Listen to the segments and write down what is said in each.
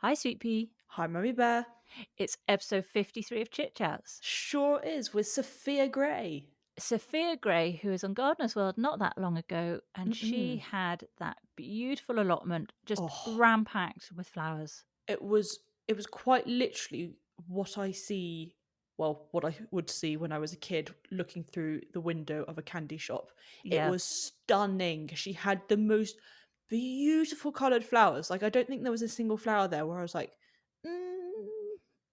Hi, Sweet Pea. Hi, Mummy Bear. It's episode 53 of Chit-Chats. Sure is, with Sophia Gray. Sophia Gray, who was on Gardener's World not that long ago, and she Mm-mm. had that beautiful allotment just Oh, ram-packed with flowers. it was quite literally what I see. Well, what I would see when I was a kid looking through the window of a candy shop. It Yeah, was stunning. She had the most beautiful coloured flowers. Like, I don't think there was a single flower there where I was like, mm,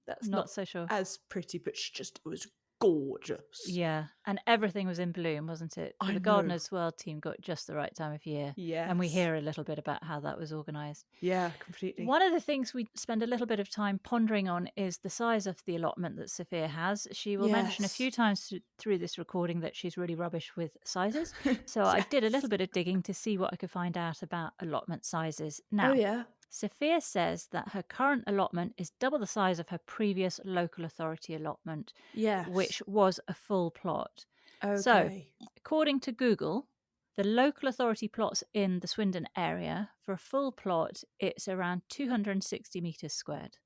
that's not not so sure. as pretty, but she just was gorgeous. Yeah, and everything was in bloom, wasn't it? I The know. Gardener's World team got just the right time of year, and we Yes. hear a little bit about how that was organised. Yeah, completely. One of the things we spend a little bit of time pondering on is the size of the allotment that Sophia has. She will mention a Yes. few times through this recording that she's really rubbish with sizes. So I did a little Yes. bit of digging to see what I could find out about allotment sizes. Oh, Now, yeah. Sophia says that her current allotment is double the size of her previous local authority allotment, Yes. which was a full plot. So, Okay. according to Google, the local authority plots in the Swindon area, for a full plot, it's around 260 metres squared.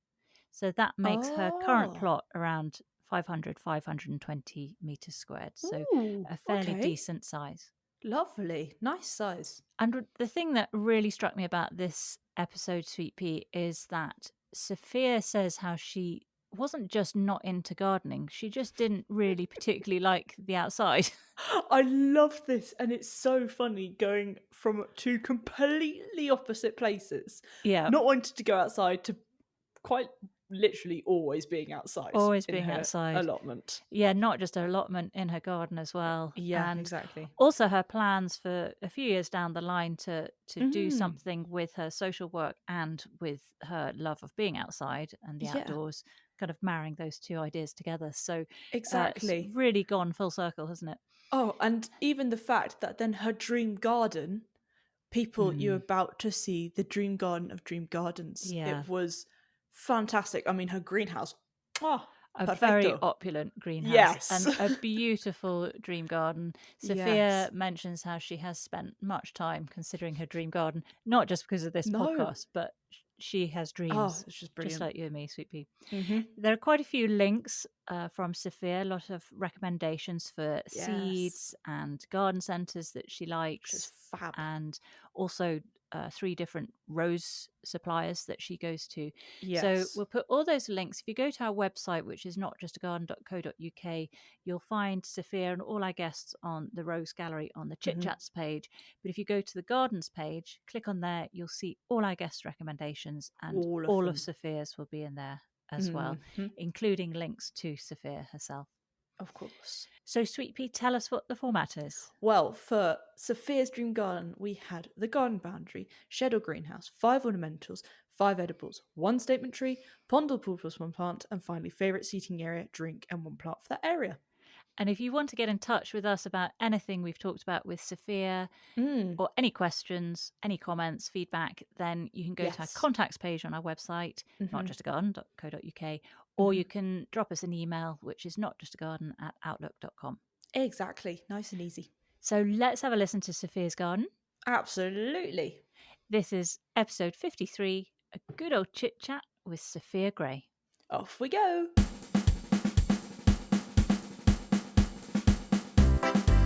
So that makes her current Oh. plot around 500, 520 metres squared. So Ooh, a fairly okay. decent size. Lovely. Nice size. And the thing that really struck me about this episode, Sweet Pea, is that Sophia says how she wasn't just not into gardening, she just didn't really particularly like the outside. I love this, and it's so funny going from two completely opposite places. Yeah. Not wanting to go outside to quite literally always being outside Always in being her outside. allotment. Yeah, not just her allotment, in her garden as well. Yeah, And exactly. also her plans for a few years down the line to do Mm, something with her social work and with her love of being outside and the yeah, outdoors, kind of marrying those two ideas together. So it's exactly. really gone full circle, hasn't it? Oh, and even the fact that then her dream garden, people, you're Mm, about to see the dream garden of dream gardens. yeah. It was fantastic. I mean, her greenhouse. Oh, A very perfecto. opulent greenhouse Yes. and a beautiful dream garden. Yes. Sophia mentions how she has spent much time considering her dream garden, not just because of this No. podcast, but she has Oh, dreams, it's just just brilliant. like you and me, Sweet Pea. Mm-hmm. There are quite a few links from Sophia, a lot of recommendations for Yes. seeds and garden centres that she Which is likes, fab. and also 3 different rose suppliers that she goes to. So Yes. we'll put all those links. If you go to our website, which is notjustagarden.co.uk, you'll find Sophia and all our guests on the Rose Gallery on the Mm-hmm. Chit-Chats page. But if you go to the Gardens page, click on there, you'll see all our guest recommendations, and All of all of them. Sophia's will be in there as well, Mm-hmm. including links to Sophia herself. Of course. So, Sweet Pea, tell us what the format is. Well, for Sophia's dream garden, we had the garden boundary, shed or greenhouse, 5 ornamentals, 5 edibles, 1 statement tree, pond or pool plus 1 plant, and finally favourite seating area, drink, and 1 plant for that area. And if you want to get in touch with us about anything we've talked about with Sophia, Mm, or any questions, any comments, feedback, then you can go to our yes. contacts page on our website, Mm-hmm. notjustagarden.co.uk, or Mm-hmm. you can drop us an email, which is notjustagarden@outlook.com. Exactly. Nice and easy. So let's have a listen to Sophia's garden. Absolutely. This is episode 53, A Good Old Chit-Chat with Sophia Gray. Off we go.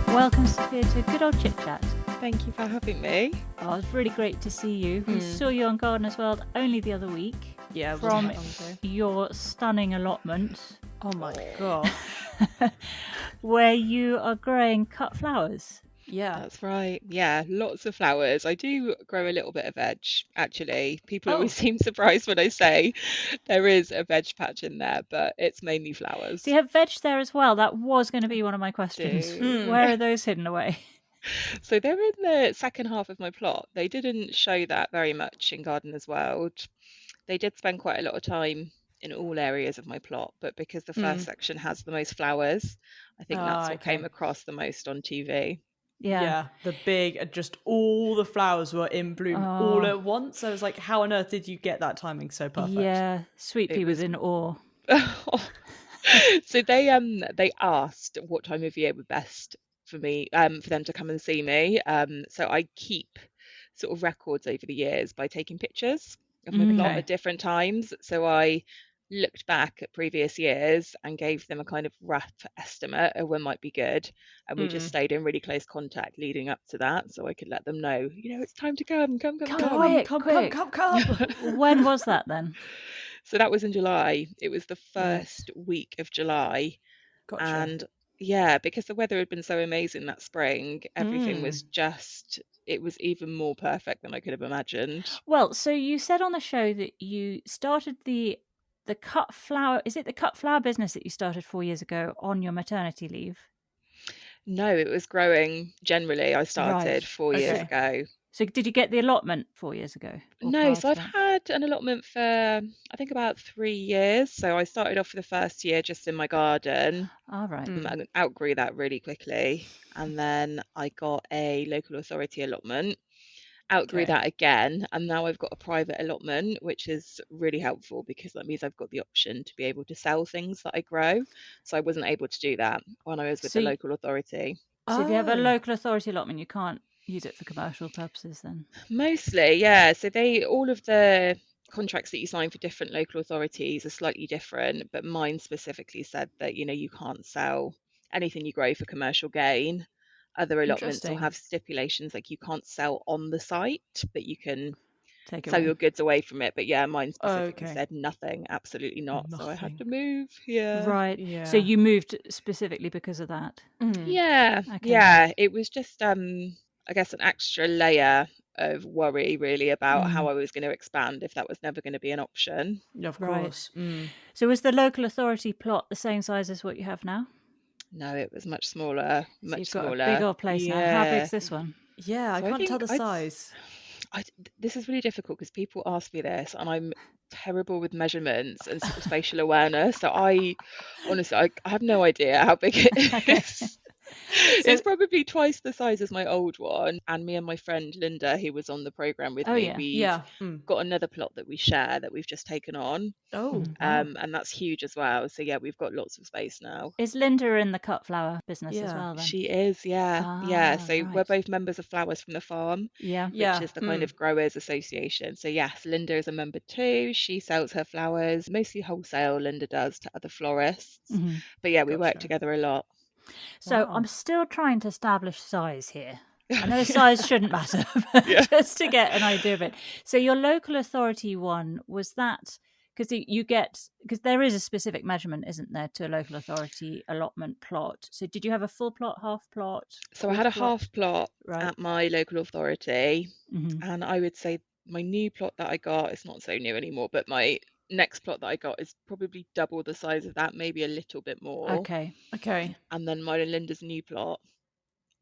Welcome, Sophia, to A Good Old Chit-Chat. Thank you for having me. Oh, it's really great to see you. We saw you on Gardener's World only the other week. Yeah, it from wasn't that long ago. your stunning allotment. Oh my gosh. Where you are growing cut flowers. Yeah. That's right. Yeah, lots of flowers. I do grow a little bit of veg, actually. People always seem surprised when I say there is a veg patch in there, but it's mainly flowers. So you have veg there as well. That was going to be one of my questions. Do. Where are those hidden away? So they're in the second half of my plot. They didn't show that very much in Gardener's World. They did spend quite a lot of time in all areas of my plot, but because the first section has the most flowers, I think that's what came across the most on TV. Yeah, the big, just all the flowers were in bloom all at once. I was like, how on earth did you get that timing so perfect? Yeah, Sweet Pea was in awe. So they asked what time of year would best for me for them to come and see me. So I keep sort of records over the years by taking pictures. of my plot Okay. at different times. So I looked back at previous years and gave them a kind of rough estimate of when might be good. And we just stayed in really close contact leading up to that, so I could let them know, it's time to come. Come, Quick. When was that then? So that was in July. It was the Right. first week of July. Gotcha. And yeah, because the weather had been so amazing that spring, everything was just, it was even more perfect than I could have imagined. Well, so you said on the show that you started the cut flower, is it the cut flower business that you started 4 years ago on your maternity leave? No, it was growing generally. I started Right. 4 years ago. So did you get the allotment 4 years ago? No, so I've had an allotment for, I think, about 3 years. So I started off for the first year just in my garden. All right. And outgrew that really quickly. And then I got a local authority allotment, outgrew that again. And now I've got a private allotment, which is really helpful because that means I've got the option to be able to sell things that I grow. So I wasn't able to do that when I was with the local authority. So if you have a local authority allotment, you can't use it for commercial purposes then? Mostly, yeah. So all of the contracts that you sign for different local authorities are slightly different, but mine specifically said that, you can't sell anything you grow for commercial gain. Other allotments will have stipulations like you can't sell on the site, but you can sell your goods away from it. But yeah, mine specifically said nothing, absolutely not. So I had to move. Yeah. Right. Yeah. So you moved specifically because of that? Yeah. Okay. Yeah. It was just I guess an extra layer of worry really about how I was going to expand if that was never going to be an option. Of course. So was the local authority plot the same size as what you have now? No, it was much smaller. So you've got a big old place now. How big's this one? Yeah, so I can't tell the size. This is really difficult because people ask me this and I'm terrible with measurements and sort of spatial awareness. So honestly, I have no idea how big it is. It's probably twice the size as my old one. And me and my friend Linda, who was on the program with me, we've got another plot that we share that we've just taken on. Wow. And that's huge as well. So yeah, we've got lots of space now. Is Linda in the cut flower business as well then? She is, yeah. So we're both members of Flowers from the Farm, which is the kind of growers association. So yes, Linda is a member too. She sells her flowers, mostly wholesale, Linda does, to other florists. But yeah, we work together a lot. So I'm still trying to establish size here. I know size shouldn't matter, but just to get an idea of it. So your local authority one, was that because there is a specific measurement, isn't there, to a local authority allotment plot? So did you have a full plot, half plot? So I had a half plot at my local authority, and I would say my new plot that I got, it's not so new anymore, but my next plot that I got is probably double the size of that, maybe a little bit more. Okay. And then mine and Linda's new plot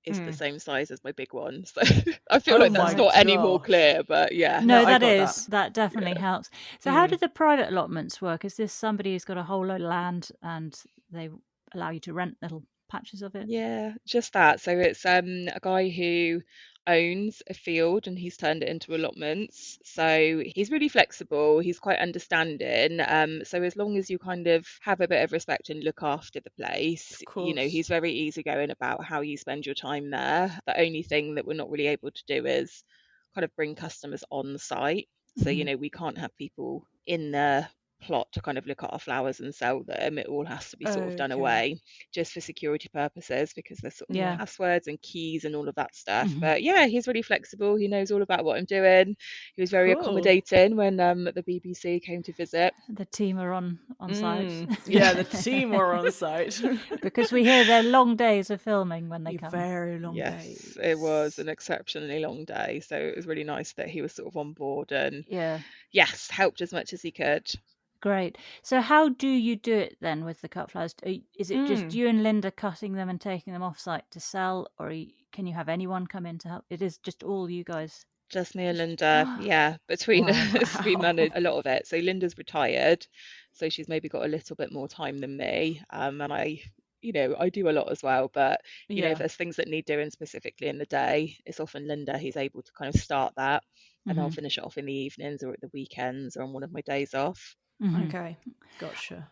is the same size as my big one. So I feel like that's not any more clear, but yeah. No, that definitely helps. So how do the private allotments work? Is this somebody who's got a whole load of land and they allow you to rent little patches of it? Yeah, just that. So it's a guy who owns a field and he's turned it into allotments. So he's really flexible, he's quite understanding. So as long as you kind of have a bit of respect and look after the place, he's very easygoing about how you spend your time there. The only thing that we're not really able to do is kind of bring customers on site. So we can't have people in the plot to kind of look at our flowers and sell them. It all has to be sort of done away just for security purposes, because there's sort of passwords and keys and all of that stuff. But yeah, he's really flexible, he knows all about what I'm doing. He was very accommodating when the BBC came to visit. The team are on site. Yeah, the team were on site. Because we hear they're long days of filming when they come. Very long Yes, days. it was an exceptionally long day, so it was really nice that he was sort of on board and helped as much as he could. Great. So how do you do it then with the cut flowers? Is it just you and Linda cutting them and taking them off site to sell, or can you have anyone come in to help? It is just all you guys? Just me and Linda, yeah. Between us, we manage a lot of it. So Linda's retired, so she's maybe got a little bit more time than me. And I do a lot as well, but if there's things that need doing specifically in the day, it's often Linda who's able to kind of start that, and I'll finish it off in the evenings or at the weekends or on one of my days off. Okay, gotcha.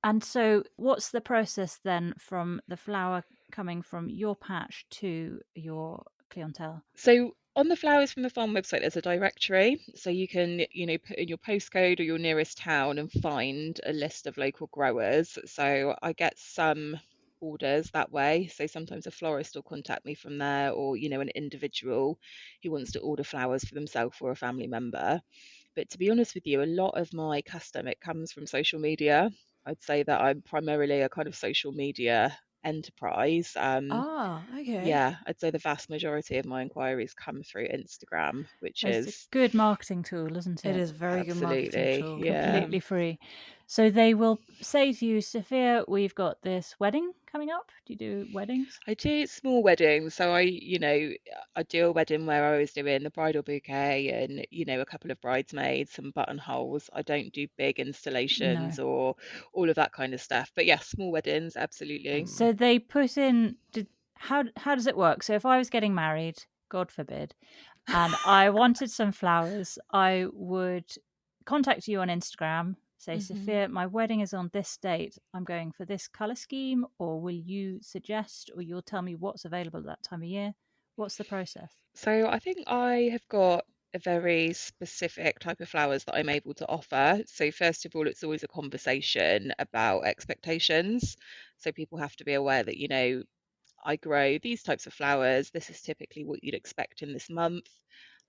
And so what's the process then from the flower coming from your patch to your clientele? So On the Flowers from the Farm website, there's a directory, so you can, put in your postcode or your nearest town and find a list of local growers. So I get some orders that way. So sometimes a florist will contact me from there, or, an individual who wants to order flowers for themselves or a family member. But to be honest with you, a lot of my custom, it comes from social media. I'd say that I'm primarily a kind of social media enterprise. Okay. Yeah, I'd say the vast majority of my inquiries come through Instagram, which It's a is good marketing tool, isn't It it? is a very good marketing absolutely, tool. yeah. Completely free. So they will say to you, Sophia, we've got this wedding coming up. Do you do weddings? I do small weddings, so I do a wedding where I was doing the bridal bouquet and, a couple of bridesmaids, some buttonholes. I don't do big No. installations or all of that kind of stuff. But yeah, small weddings, absolutely. So they put in. How does it work? So if I was getting married, God forbid, and I wanted some flowers, I would contact you on Instagram, say, Sophia, my wedding is on this date. I'm going for this color scheme, or will you suggest, or you'll tell me what's available at that time of year? What's the process? So I think I have got a very specific type of flowers that I'm able to offer. So first of all, it's always a conversation about expectations. So people have to be aware that, I grow these types of flowers. This is typically what you'd expect in this month.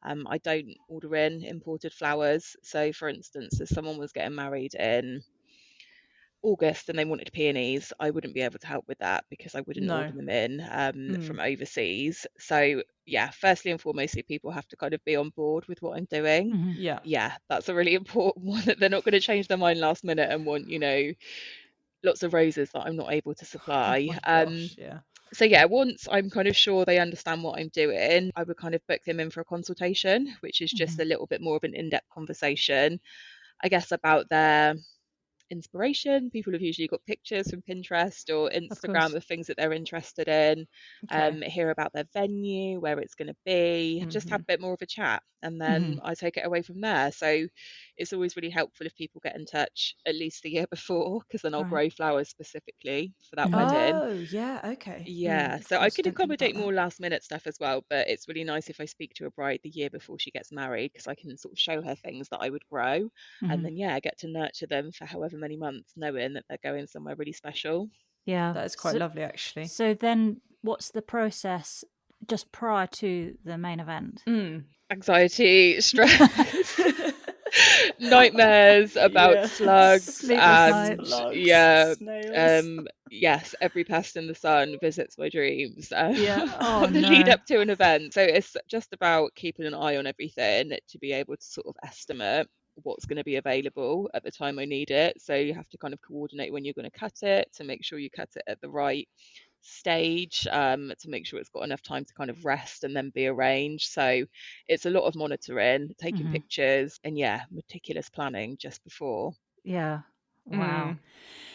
I don't order in imported flowers. So for instance, if someone was getting married in August and they wanted peonies, I wouldn't be able to help with that because I wouldn't order No. them in from overseas. So yeah, firstly and foremostly, people have to kind of be on board with what I'm doing. Mhm. Yeah. Yeah, that's a really important one that they're not going to change their mind last minute and want, lots of roses that I'm not able to Oh supply. my gosh, yeah. So yeah, once I'm kind of sure they understand what I'm doing, I would kind of book them in for a consultation, which is just a little bit more of an in-depth conversation, I guess, about their inspiration. People have usually got pictures from Pinterest or Of course. Instagram of things that they're interested in, Okay. hear about their venue, where it's going to be, just have a bit more of a chat. And then I take it away from there. So it's always really helpful if people get in touch at least the year before, because then I'll Right. grow flowers specifically for that Mhm. wedding. Oh, yeah, okay. Yeah, Of so I course, could don't think about accommodate that. more last minute stuff as well, but it's really nice if I speak to a bride the year before she gets married because I can sort of show her things that I would grow and Mhm. then, yeah, get to nurture them for however many months, knowing that they're going somewhere really special. Yeah. That is quite lovely, actually. So then what's the process just prior to the main event? Anxiety, stress, nightmares about Yeah. slugs, Sleepless and nights. Slugs, yeah, snails. yes, every pest in the sun visits my dreams Yeah. Oh on the lead no. up to an event. So it's just about keeping an eye on everything to be able to sort of estimate what's going to be available at the time I need it. So you have to kind of coordinate when you're going to cut it to make sure you cut it at the right stage, to make sure it's got enough time to kind of rest and then be arranged. So it's a lot of monitoring, taking Mhm. pictures, and yeah, meticulous planning just before. Yeah. Wow.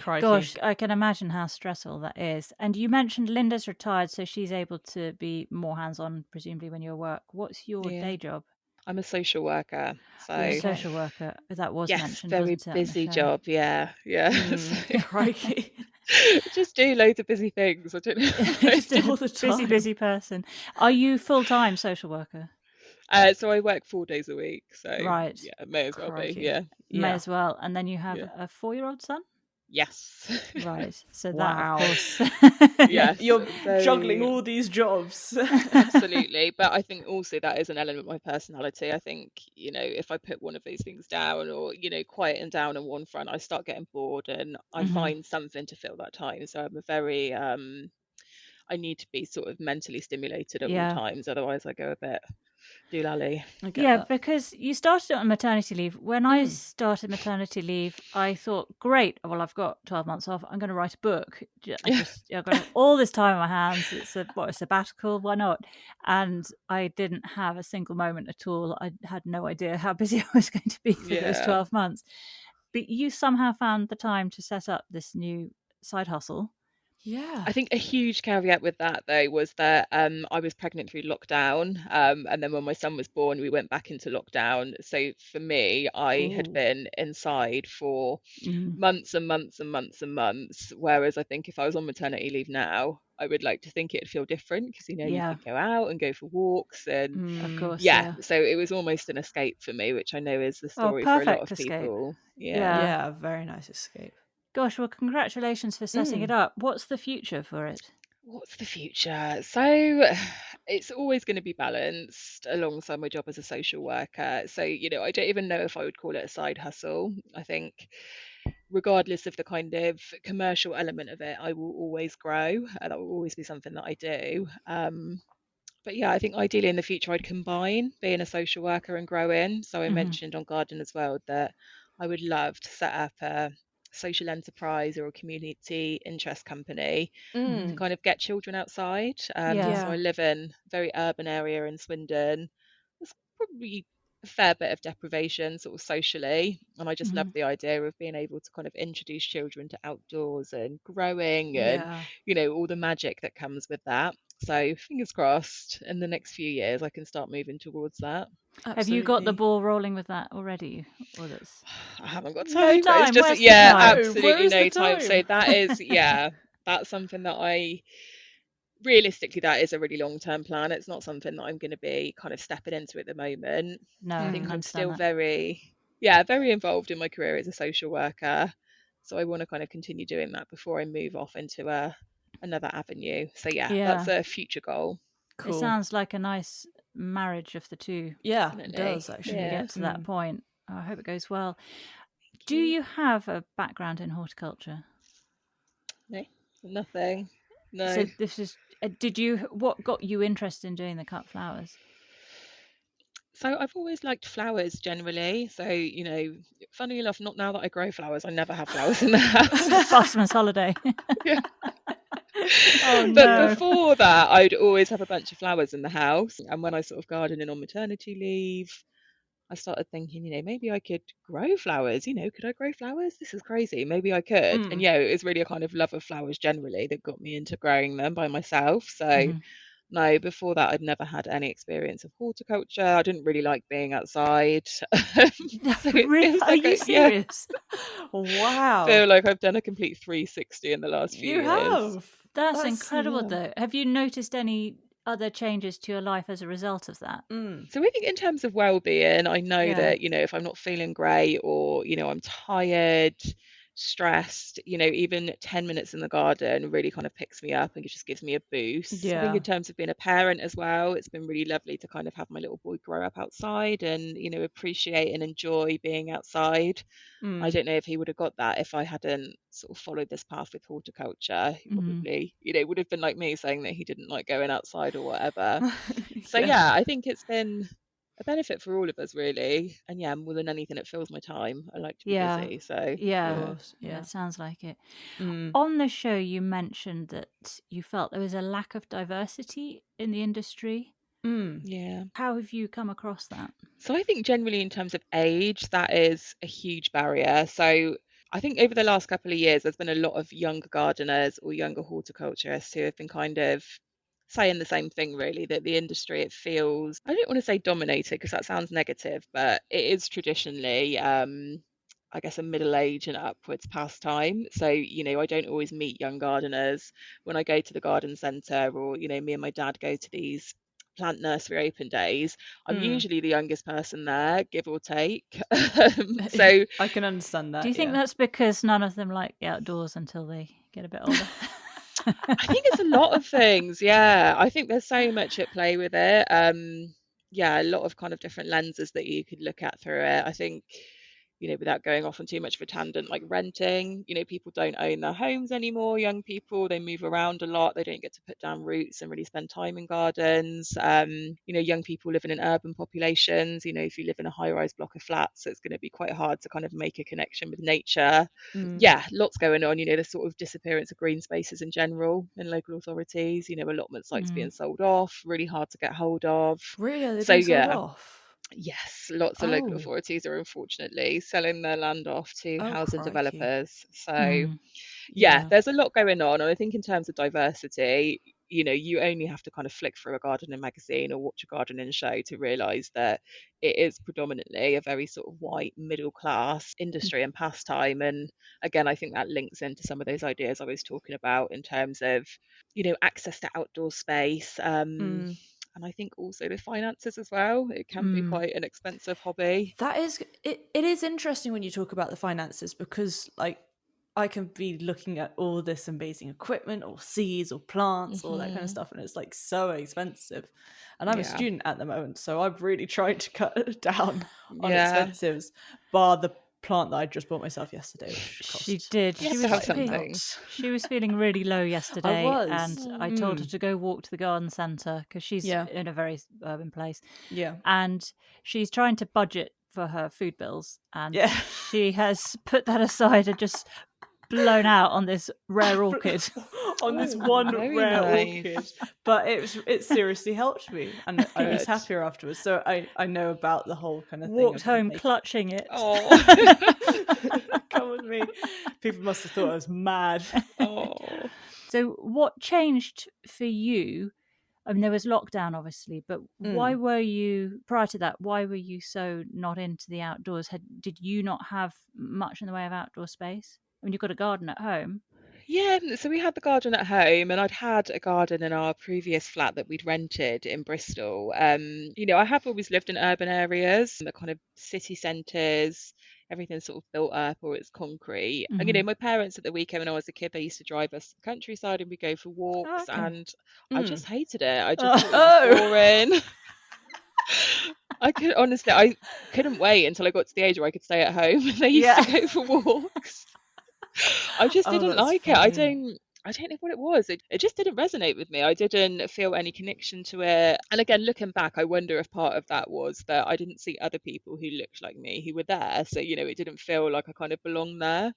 Crikey. Gosh, I can imagine how stressful that is. And you mentioned Linda's retired, so she's able to be more hands-on, presumably, when you're at work. What's your Yeah, day job? I'm a social worker, You're a so Okay. social worker. That was yes, mentioned, very wasn't it, on the busy show? job. Yeah, yeah. So Crikey. just do loads of busy things. I don't know what I Just do. a All the busy, time. busy person. Are you full-time social worker? So I work 4 days a week. So Right. yeah, may as well be. Crikey. Yeah, May Yeah. as well. And then you have yeah. a 4-year-old son? Yes. Right. So that, of Wow. course. Yes, You're juggling very all these jobs. absolutely. But I think also that is an element of my personality. I think, if I put one of those things down or, quieten down on one front, I start getting bored and I Mhm. find something to fill that time. So I'm a very I need to be sort of mentally stimulated at all Yeah. times, otherwise I go a bit doolally. I get Yeah, that. because you started it on maternity leave. When I started maternity leave, I thought, great, well, I've got 12 months off. I'm going to write a book. I've got all this time on my hands. It's a sabbatical. Why not? And I didn't have a single moment at all. I had no idea how busy I was going to be for those Yeah. 12 months. But you somehow found the time to set up this new side hustle. Yeah. I think a huge caveat with that though was that I was pregnant through lockdown, and then when my son was born, we went back into lockdown. So for me, I had Ooh. been inside for Mm. months and months and months and months. Whereas I think if I was on maternity leave now, I would like to think it'd feel different because, you know, you Yeah. could go out and go for walks and Of course, yeah, so it was almost an escape for me, which I know is the Oh, story for a lot perfect of escape. people. Yeah. Yeah, very nice escape. Gosh, well, congratulations for setting it up. What's the future for it? What's the future? So it's always going to be balanced alongside my job as a social worker. So, you know, I don't even know if I would call it a side hustle. I think regardless of the kind of commercial element of it, I will always grow. That will always be something that I do. But yeah, I think ideally in the future I'd combine being a social worker and growing. So I mentioned on Garden as well that I would love to set up a social enterprise or a community interest company to kind of get children outside. Yeah. So I live in a very urban area in Swindon. There's probably a fair bit of deprivation sort of socially, and I just love the idea of being able to kind of introduce children to outdoors and growing and, you know, all the magic that comes with that. So fingers crossed in the next few years I can start moving towards that. Absolutely. Have you got the ball rolling with that already? Or that's I haven't got No time. time. It's just, Where's the yeah, time? absolutely Where is no the time. So time? that is, yeah, that's something that I realistically, that is a really long-term plan. It's not something that I'm going to be kind of stepping into at the moment. No, I I think can I'm understand still that. very involved in my career as a social worker. So I want to kind of continue doing that before I move off into another avenue. So yeah, that's Yeah. a future goal. It sounds like a nice marriage of the two. Yeah, it Definitely. does Should actually. we get to that point? I hope it goes well. Do you have a background in horticulture? No, nothing. No. So this is. What got you interested in doing the cut flowers? So I've always liked flowers generally. So, you know, funny enough, not now that I grow flowers, I never have flowers in the house. Bosman's holiday. Yeah. Oh But no. before that, I'd always have a bunch of flowers in the house. And when I sort of gardening on maternity leave, I started thinking, you know, maybe I could grow flowers. You know, could I grow flowers? This is crazy. Maybe I could. And yeah, it was really a kind of love of flowers generally that got me into growing them by myself. So no, before that, I'd never had any experience of horticulture. I didn't really like being outside. So it Really? feels Are like you serious? Wow. feel like I've done a complete 360 in the last few You years. have. That's incredible, though. Have you noticed any other changes to your life as a result of that? So I think in terms of well-being, I know that, you know, if I'm not feeling great or, you know, I'm tired, stressed, you know, even 10 minutes in the garden really kind of picks me up and just gives me a boost. I think in terms of being a parent as well, it's been really lovely to kind of have my little boy grow up outside and, you know, appreciate and enjoy being outside. I don't know if he would have got that if I hadn't sort of followed this path with horticulture. He probably, you know, would have been like me saying that he didn't like going outside or whatever. So yeah, I think it's been a benefit for all of us really. And yeah, more than anything, it fills my time. I like to be busy. So Yeah, it sounds like it. On the show, you mentioned that you felt there was a lack of diversity in the industry. yeah. How have you come across that? So I think generally in terms of age, that is a huge barrier. So I think over the last couple of years, there's been a lot of younger gardeners or younger horticulturists who have been kind of saying the same thing, really, that the industry, it feels, I don't want to say dominated because that sounds negative, but it is traditionally, I guess, a middle age and upwards pastime. So, you know, I don't always meet young gardeners when I go to the garden centre or, you know, me and my dad go to these plant nursery open days. I'm usually the youngest person there, give or take. So I can understand that. Do you think that's because none of them like the outdoors until they get a bit older? I think it's a lot of things. Yeah, I think there's so much at play with it. Yeah, a lot of kind of different lenses that you could look at through it. I think, you know, without going off on too much of a tangent, like renting, you know, people don't own their homes anymore. Young people, they move around a lot. They don't get to put down roots and really spend time in gardens. You know, young people living in urban populations, you know, if you live in a high-rise block of flats, it's going to be quite hard to kind of make a connection with nature. Yeah, lots going on. You know, the sort of disappearance of green spaces in general in local authorities, you know, allotment sites being sold off, really hard to get hold of. Really? Are they So being sold yeah, off? yes, lots of local authorities are unfortunately selling their land off to housing developers. So yeah, there's a lot going on. And I think in terms of diversity, you only have to kind of flick through a gardening magazine or watch a gardening show to realize that it is predominantly a very sort of white middle class industry and pastime. And again, I think that links into some of those ideas I was talking about in terms of access to outdoor space, and I think also the finances as well. It can be quite an expensive hobby. That is it is interesting when you talk about the finances, because like I can be looking at all this amazing equipment or seeds or plants, all that kind of stuff, and it's like so expensive. And I'm a Yeah. student at the moment, so I've really tried to cut down on Yeah. expenses, bar the plant that I just bought myself yesterday, which cost She did. You She have to have was something. she was feeling really low yesterday, was. and I told her to go walk to the garden centre because she's Yeah. in a very urban place, Yeah. and she's trying to budget for her food bills, and Yeah. she has put that aside and just blown out on this rare orchid. On this Ooh, one very rare nice. orchid, but it seriously helped me, and I was Good. happier afterwards. So I know about the whole kind of Walked thing of home making- clutching it. Oh. Come with me. People must have thought I was mad. Oh. So, what changed for you? I mean, there was lockdown, obviously, but why were you, prior to that, why were you so not into the outdoors? Did you not have much in the way of outdoor space? I mean, you've got a garden at home. Yeah, so we had the garden at home, and I'd had a garden in our previous flat that we'd rented in Bristol. I have always lived in urban areas, the kind of city centres, everything's sort of built up or it's concrete. And my parents at the weekend when I was a kid, they used to drive us to the countryside and we'd go for walks, okay. and I just hated it. I just thought it Oh. was boring. I couldn't wait until I got to the age where I could stay at home. They used to go for walks. I just didn't that's like it. I funny. don't know what it was. It just didn't resonate with me. I didn't feel any connection to it. And again, looking back, I wonder if part of that was that I didn't see other people who looked like me who were there. So, it didn't feel like I kind of belonged there.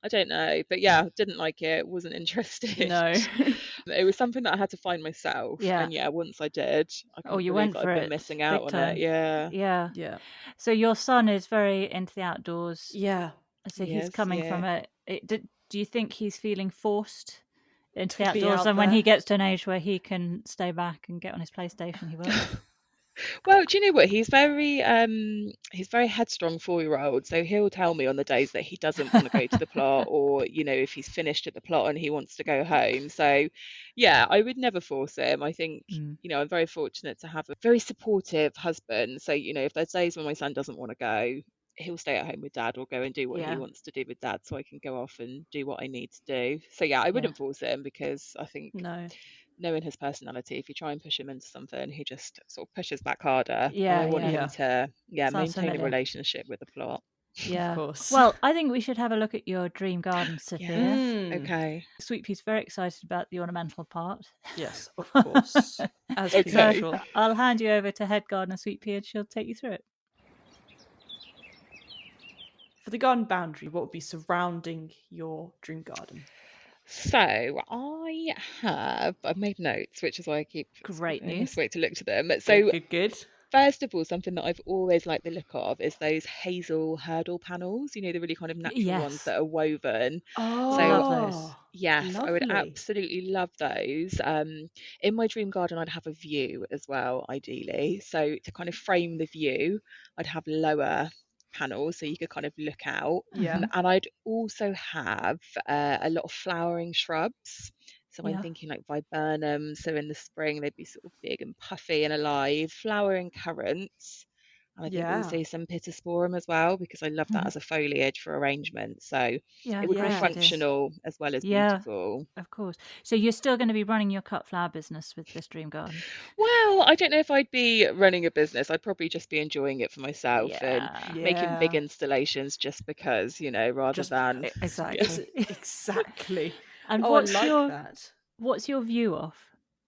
I don't know. But yeah, didn't like it. Wasn't interested. No. It was something that I had to find myself. Yeah. And yeah, once I did, I couldn't you believe went that for I'd been it missing out big on time. it. Yeah. Yeah. Yeah. So your son is very into the outdoors. Yeah. So he's Yes, coming yeah. from do you think he's feeling forced into the To be outdoors, out and when he there? gets to an age where he can stay back and get on his PlayStation, he will? Well, do you know what? He's very headstrong 4-year-old. So he'll tell me on the days that he doesn't want to go to the plot, or if he's finished at the plot and he wants to go home. So yeah, I would never force him. I think I'm very fortunate to have a very supportive husband. So if there's days when my son doesn't want to go, he'll stay at home with dad or go and do what he wants to do with dad, so I can go off and do what I need to do. So yeah, I wouldn't force him, because I think No. knowing his personality, if you try and push him into something, he just sort of pushes back harder. Yeah, and I want yeah. him to Sounds maintain familiar. a relationship with the plot. Yeah. Of course. Well, I think we should have a look at your dream garden, Sophia. Okay. Sweet Pea's very excited about the ornamental part. Yes, of course. As per Okay. usual. I'll hand you over to head gardener Sweet Pea and she'll take you through it. For the garden boundary, what would be surrounding your dream garden? So I've made notes, which is why I keep Great I news. wait to look to them. So Good. first of all, something that I've always liked the look of is those hazel hurdle panels, the really kind of natural ones Yes. that are woven. Oh, So love those. yes, I would lovely. absolutely love those. In my dream garden, I'd have a view as well, ideally. So to kind of frame the view, I'd have lower panels so you could kind of look out. Yeah. And I'd also have a lot of flowering shrubs. So I'm Yeah. thinking like viburnum. So in the spring, they'd be sort of big and puffy and alive, flowering currants. And I think Yeah. also some pittosporum as well, because I love that as a foliage for arrangement. So Yeah, it would be great idea. functional as well as Yeah. beautiful. Of course. So you're still going to be running your cut flower business with this dream garden? Well, I don't know if I'd be running a business. I'd probably just be enjoying it for myself and making big installations just because, rather Just than Exactly. Exactly. And I like that. what's your view of?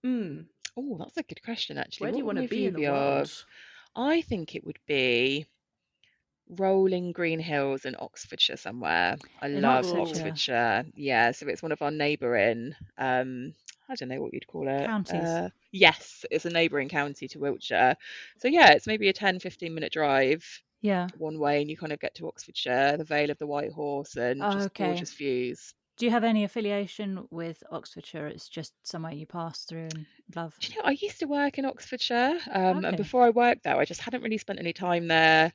Oh, that's a good question, actually. Where do you What want to would my be in view the world? of? I think it would be rolling green hills in Oxfordshire somewhere. I In love Oxfordshire. Oxfordshire. Yeah, so it's one of our neighbouring, I don't know what you'd call it. Counties. Yes, it's a neighbouring county to Wiltshire. So yeah, it's maybe a 10-15 minute drive Yeah. one way, and you kind of get to Oxfordshire, the Vale of the White Horse, and just Okay. gorgeous views. Do you have any affiliation with Oxfordshire? It's just somewhere you pass through and love. Do you know, I used to work in Oxfordshire, and Okay. before I worked there, I just hadn't really spent any time there,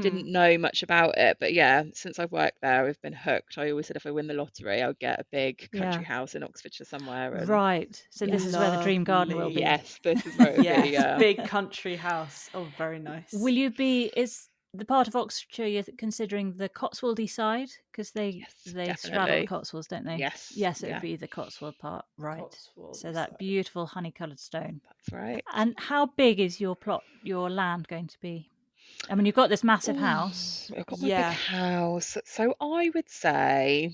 didn't know much about it. But yeah, since I've worked there, I've been hooked. I always said if I win the lottery, I'll get a big country Yeah. house in Oxfordshire somewhere. And Right. So yeah, this is where the dream garden will Lovely. be. yes, this is where it would be. Yes, Yeah. big country house. Oh, very nice. Will you be? Is the part of Oxfordshire you're considering the Cotswoldy side? Because they Yes, straddle the definitely. Cotswolds, don't they? Yes. Yes, it Yeah, would be the Cotswold part, right? Cotswold So that side. beautiful honey-coloured stone. that's right. And how big is your plot, your land going to be? I mean, you've got this massive Ooh, house. I've got my Yeah. big house. So I would say,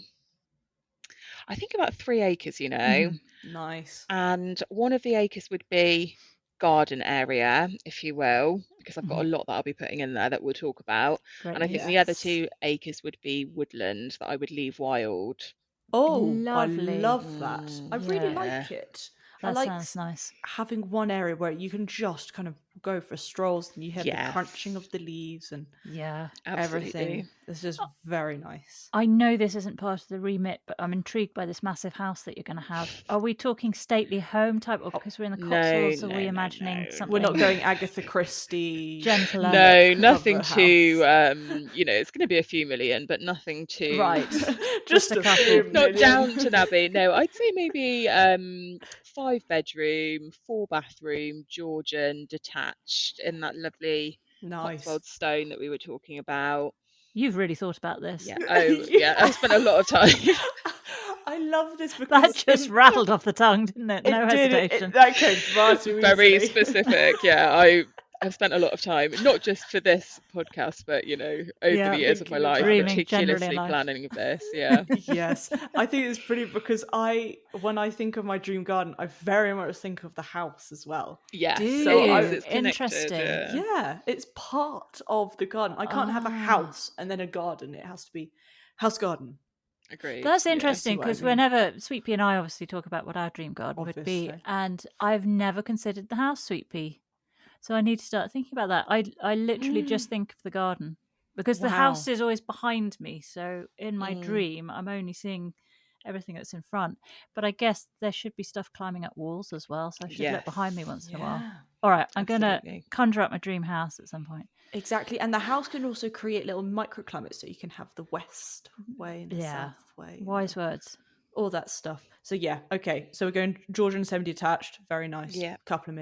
I think about 3 acres, you know, Mhm. Nice. and one of the acres would be garden area, if you will, because I've got a lot that I'll be putting in there that we'll talk about. Great And I news. think the other Yes. 2 acres would be woodland that I would leave wild. Oh, Lovely. I love that. I really Yeah. like it. I That like sounds nice. having one area where you can just kind of go for strolls and you hear the crunching Yes, of the leaves and Yeah. absolutely. everything. It's just very nice. I know this isn't part of the remit, but I'm intrigued by this massive house that you're going to have. Are we talking stately home type, or because we're in the No, Cotswolds, are no, we no, imagining no, something We're not going Agatha Christie. gentler? No, look nothing of a too, house. you know, it's going to be a few million, but nothing too, Right. Just a a couple. few not million. Downton Abbey. No, I'd say maybe 5 bedroom, 4 bathroom, Georgian, detached in that lovely Nice. Cotswold stone that we were talking about. You've really thought about this. Yeah. Oh, yeah. I spent a lot of time. I love this because That just rattled off the tongue, didn't it? No it did. hesitation. That came far too Very easily. specific. Yeah, I've spent a lot of time, not just for this podcast, but you know, over Yeah, the years of my thinking life, about it. dreaming generally in meticulously life. planning this. Yeah. Yes, I think it's pretty because when I think of my dream garden, I very much think of the house as well. Yes, Do it So you? is. It's connected. Interesting. Yeah, it's part of the garden. I can't have a Ah. house and then a garden. It has to be house garden. Agreed. That's Yeah. interesting what I because mean. whenever Sweet Pea and I obviously talk about what our dream garden would be, Obviously. and I've never considered the house, Sweet Pea. So I need to start thinking about that. I literally just think of the garden because the house Wow. is always behind me. So in my Mm. dream, I'm only seeing everything that's in front. But I guess there should be stuff climbing up walls as well. So I should look behind me once in a while. Yeah. All right, I'm going to Absolutely. conjure up my dream house at some point. Exactly. And the house can also create little microclimates so you can have the west way and the Yeah. south way. Wise words. All that stuff. So yeah, okay. So we're going Georgian semi-detached. Very nice. Yeah. Couple of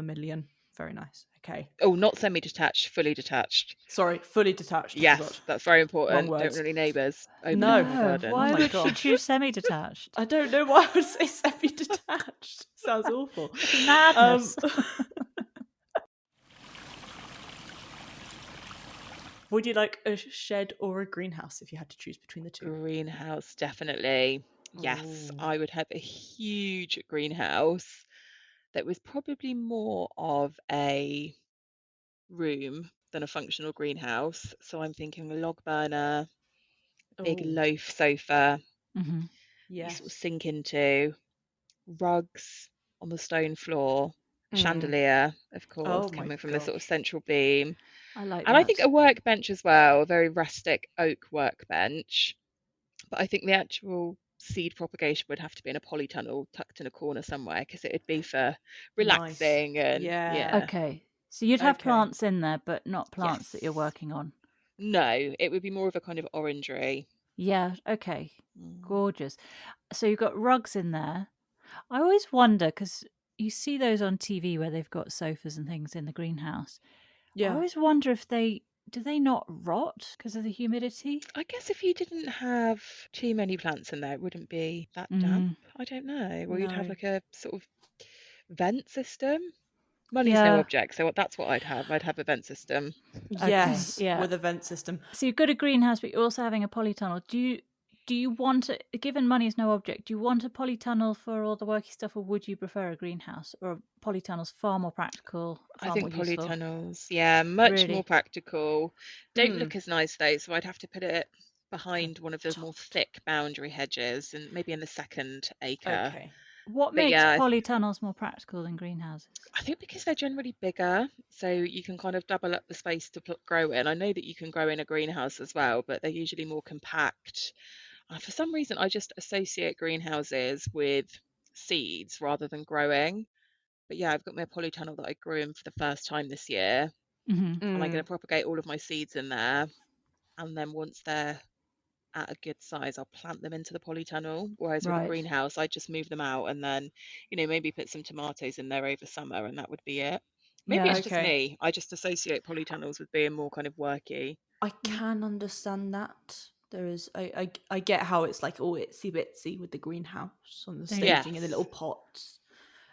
million. Very nice. Okay. Oh, not semi-detached, fully detached. Sorry, fully detached. I Yes, forgot. that's very important. Wrong Don't words. want any neighbours opening No. up my garden. Why Oh my would she gosh. choose semi-detached? I don't know why I would say semi-detached. Sounds awful. Madness. Would you like a shed or a greenhouse if you had to choose between the two? Greenhouse, definitely. Yes, Ooh. I would have a huge greenhouse that was probably more of a room than a functional greenhouse. So I'm thinking a log burner, big Ooh. loaf sofa, Mhm. you Yes. sort of sink into, rugs on the stone floor, Mm. chandelier, of course, Oh my coming from the sort of gosh. central beam. I like And I think that. a workbench as well, a very rustic oak workbench. But I think the actual seed propagation would have to be in a polytunnel tucked in a corner somewhere because it would be for relaxing and Yeah. Okay. So you'd have Okay. plants in there, but not plants that you're Yes. working on. No, it would be more of a kind of orangery. Yeah, okay. Mm. Gorgeous. So you've got rugs in there. I always wonder because you see those on TV where they've got sofas and things in the greenhouse. I Yeah. always wonder if do they not rot because of the humidity? I guess if you didn't have too many plants in there, it wouldn't be that damp. I don't know. Or you'd have No. like a sort of vent system. Money's no Yeah. object, so that's what I'd have. I'd have a vent system. Yes. yeah. With a vent system. So you've got a greenhouse, but you're also having a polytunnel. Do you want given money is no object, do you want a polytunnel for all the worky stuff, or would you prefer a greenhouse? Or a polytunnel's far more practical, I far think more useful? polytunnels, yeah, much more Really? practical. Don't Mm. look as nice though, so I'd have to put it behind one of those more thick boundary hedges and maybe in the second acre. Okay. What But makes yeah, polytunnels more practical than greenhouses? I think because they're generally bigger, so you can kind of double up the space to grow in. I know that you can grow in a greenhouse as well, but they're usually more compact. For some reason, I just associate greenhouses with seeds rather than growing. But yeah, I've got my polytunnel that I grew in for the first time this year, Hmm. and I'm going to propagate all of my seeds in there. And then once they're at a good size, I'll plant them into the polytunnel. Whereas with a Right. greenhouse, I just move them out and then, maybe put some tomatoes in there over summer, and that would be it. Maybe Yeah. it's just Okay. me. I just associate polytunnels with being more kind of worky. I can understand that. There is, I get how it's like all itsy bitsy with the greenhouse and the They staging and the Yes. little pots,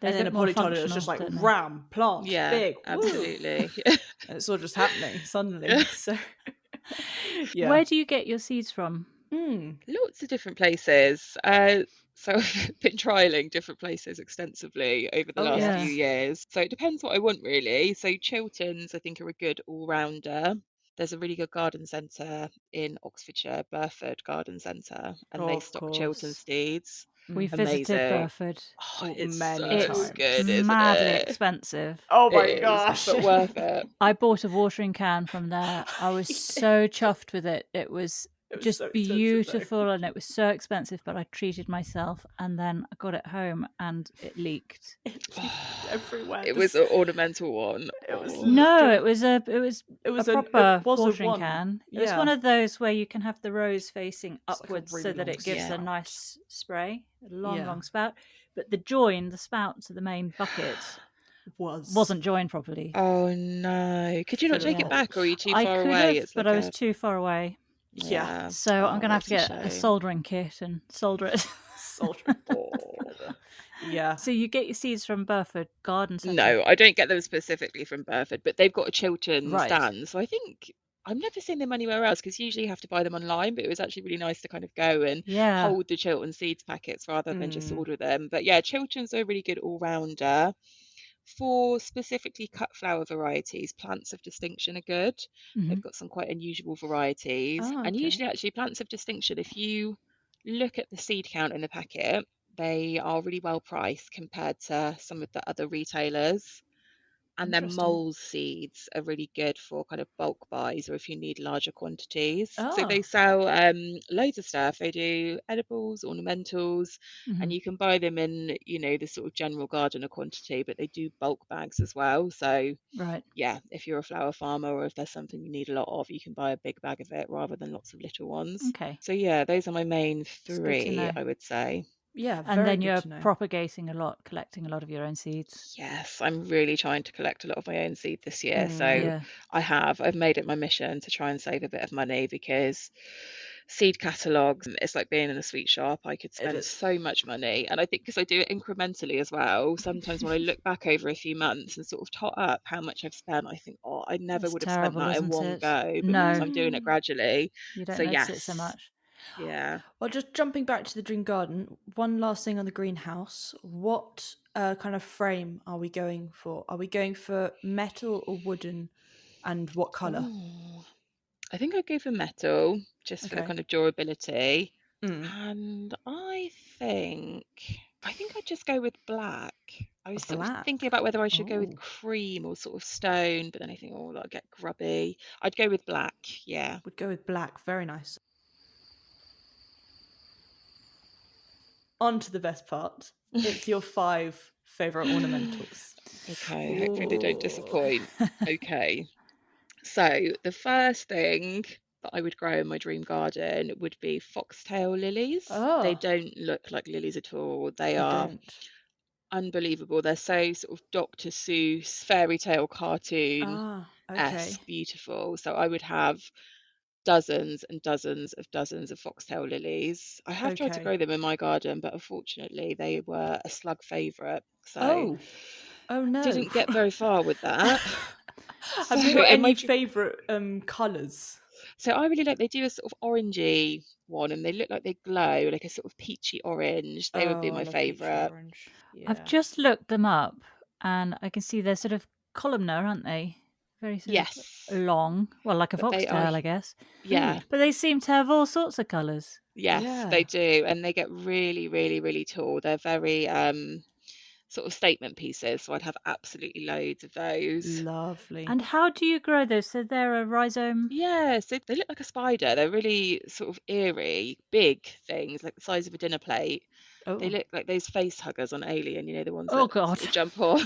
they're and a then bit a more polytunnel is just functional, like don't they? ram, plant, Yeah, big, woo, absolutely. and it's all just happening suddenly. So, yeah. Where do you get your seeds from? Mm. Lots of different places. So I've been trialing different places extensively over the Oh last Yeah. few yes. years. So it depends what I want, really. So Chilterns, I think, are a good all-rounder. There's a really good garden centre in Oxfordshire, Burford Garden Centre, and Oh, they of stock Chiltern course. seeds. We Mm. visited Amazing. Burford. Oh, Oh, it's many so It's good, times. isn't madly it? expensive. Oh my It is, gosh. but worth it. I bought a watering can from there. I was so chuffed with it. It was It was just so expensive though. beautiful and it was so expensive, but I treated myself and then I got it home and it leaked. It leaked everywhere. It was an ornamental one. It was Oh. No, literally. it was a proper It was a watering one. can. It was Yeah. one of those where you can have the rose facing It's like a upwards so really that long it gives a Yeah. nice spray, a long, Yeah. long spout. But the spout to the main bucket wasn't joined properly. Oh no. Could you not full of take it Yeah. back, or are you too I far could away? have, It's but like I was a too far away. Yeah. yeah. So I'm Oh, going to have to that's a get a shame. soldering kit and solder it. Soldier. Yeah. So you get your seeds from Burford Garden Centre. No, I don't get them specifically from Burford, but they've got a Chiltern Right. stand. So I think I've never seen them anywhere else, because usually you have to buy them online, but it was actually really nice to kind of go and Yeah. hold the Chiltern seeds packets rather than just order them. But yeah, Chilterns are a really good all-rounder. For specifically cut flower varieties, plants of distinction are good. Mhm. They've got some quite unusual varieties. Oh, And okay. usually, actually, plants of distinction, if you look at the seed count in the packet, they are really well priced compared to some of the other retailers. And then Interesting. mole seeds are really good for kind of bulk buys or if you need larger quantities. So Oh. they sell loads of stuff. They do edibles, ornamentals, and Mhm. you can buy them in, the sort of general gardener quantity, but they do bulk bags as well. So Right. yeah, if you're a flower farmer or if there's something you need a lot of, you can buy a big bag of it rather than lots of little ones. Okay. So yeah, those are my main It's good to three, know. I would say. Yeah, And very then good you're to know. propagating a lot, collecting a lot of your own seeds. Yes, I'm really trying to collect a lot of my own seed this year. So Yeah. I've made it my mission to try and save a bit of money, because seed catalogues, it's like being in a sweet shop. I could It spend is. so much money. And I think because I do it incrementally as well, sometimes when I look back over a few months and sort of tot up how much I've spent, I think, oh, I never It's would have spent terrible, that in isn't one it? go. But because No, I'm doing it gradually. you So don't notice it so yes, much. yeah. Well, just jumping back to the dream garden, one last thing on the greenhouse. What kind of frame are we going for? Are we going for metal or wooden, and what color? Oh, I think I'd go for metal just for the Okay. kind of durability. Mm. And I think I'd just go with black. I A was sort of black. thinking about whether I should go with Oh, cream or sort of stone, but then I think, oh, that'll get grubby. I'd go with black, yeah. would go with black. Very nice. On to the best part. It's your 5 favorite ornamentals. Okay, hopefully they don't Ooh. disappoint. Okay, so the first thing that I would grow in my dream garden would be foxtail lilies. They Oh, don't look like lilies at all. They they are don't. unbelievable. They're so sort of Dr. Seuss fairy tale cartoon Ah, okay. esque beautiful. So I would have dozens and dozens of foxtail lilies. I have tried to Okay. grow them in my garden, but unfortunately they were a slug favourite. So Oh, oh no. didn't get very far with that. So Have you got in my any favorite colours? so I really like, they do a sort of orangey one and they look like they glow, like a sort of peachy orange. They would be Oh, I my love peachy favourite. orange. I've Yeah. just looked them up and I can see they're sort of columnar, aren't they? Very sort of Yes, long. Well, like a but they are, foxtail, I guess. yeah. But they seem to have all sorts of colours. Yes, Yeah. they do, and they get really, really, really tall. They're very sort of statement pieces. So I'd have absolutely loads of those. Lovely. And how do you grow those? So they're a rhizome. Yeah, so they look like a spider. They're really sort of eerie, big things, like the size of a dinner plate. They Oh. look like those face huggers on Alien, the ones Oh that God. sort of jump on.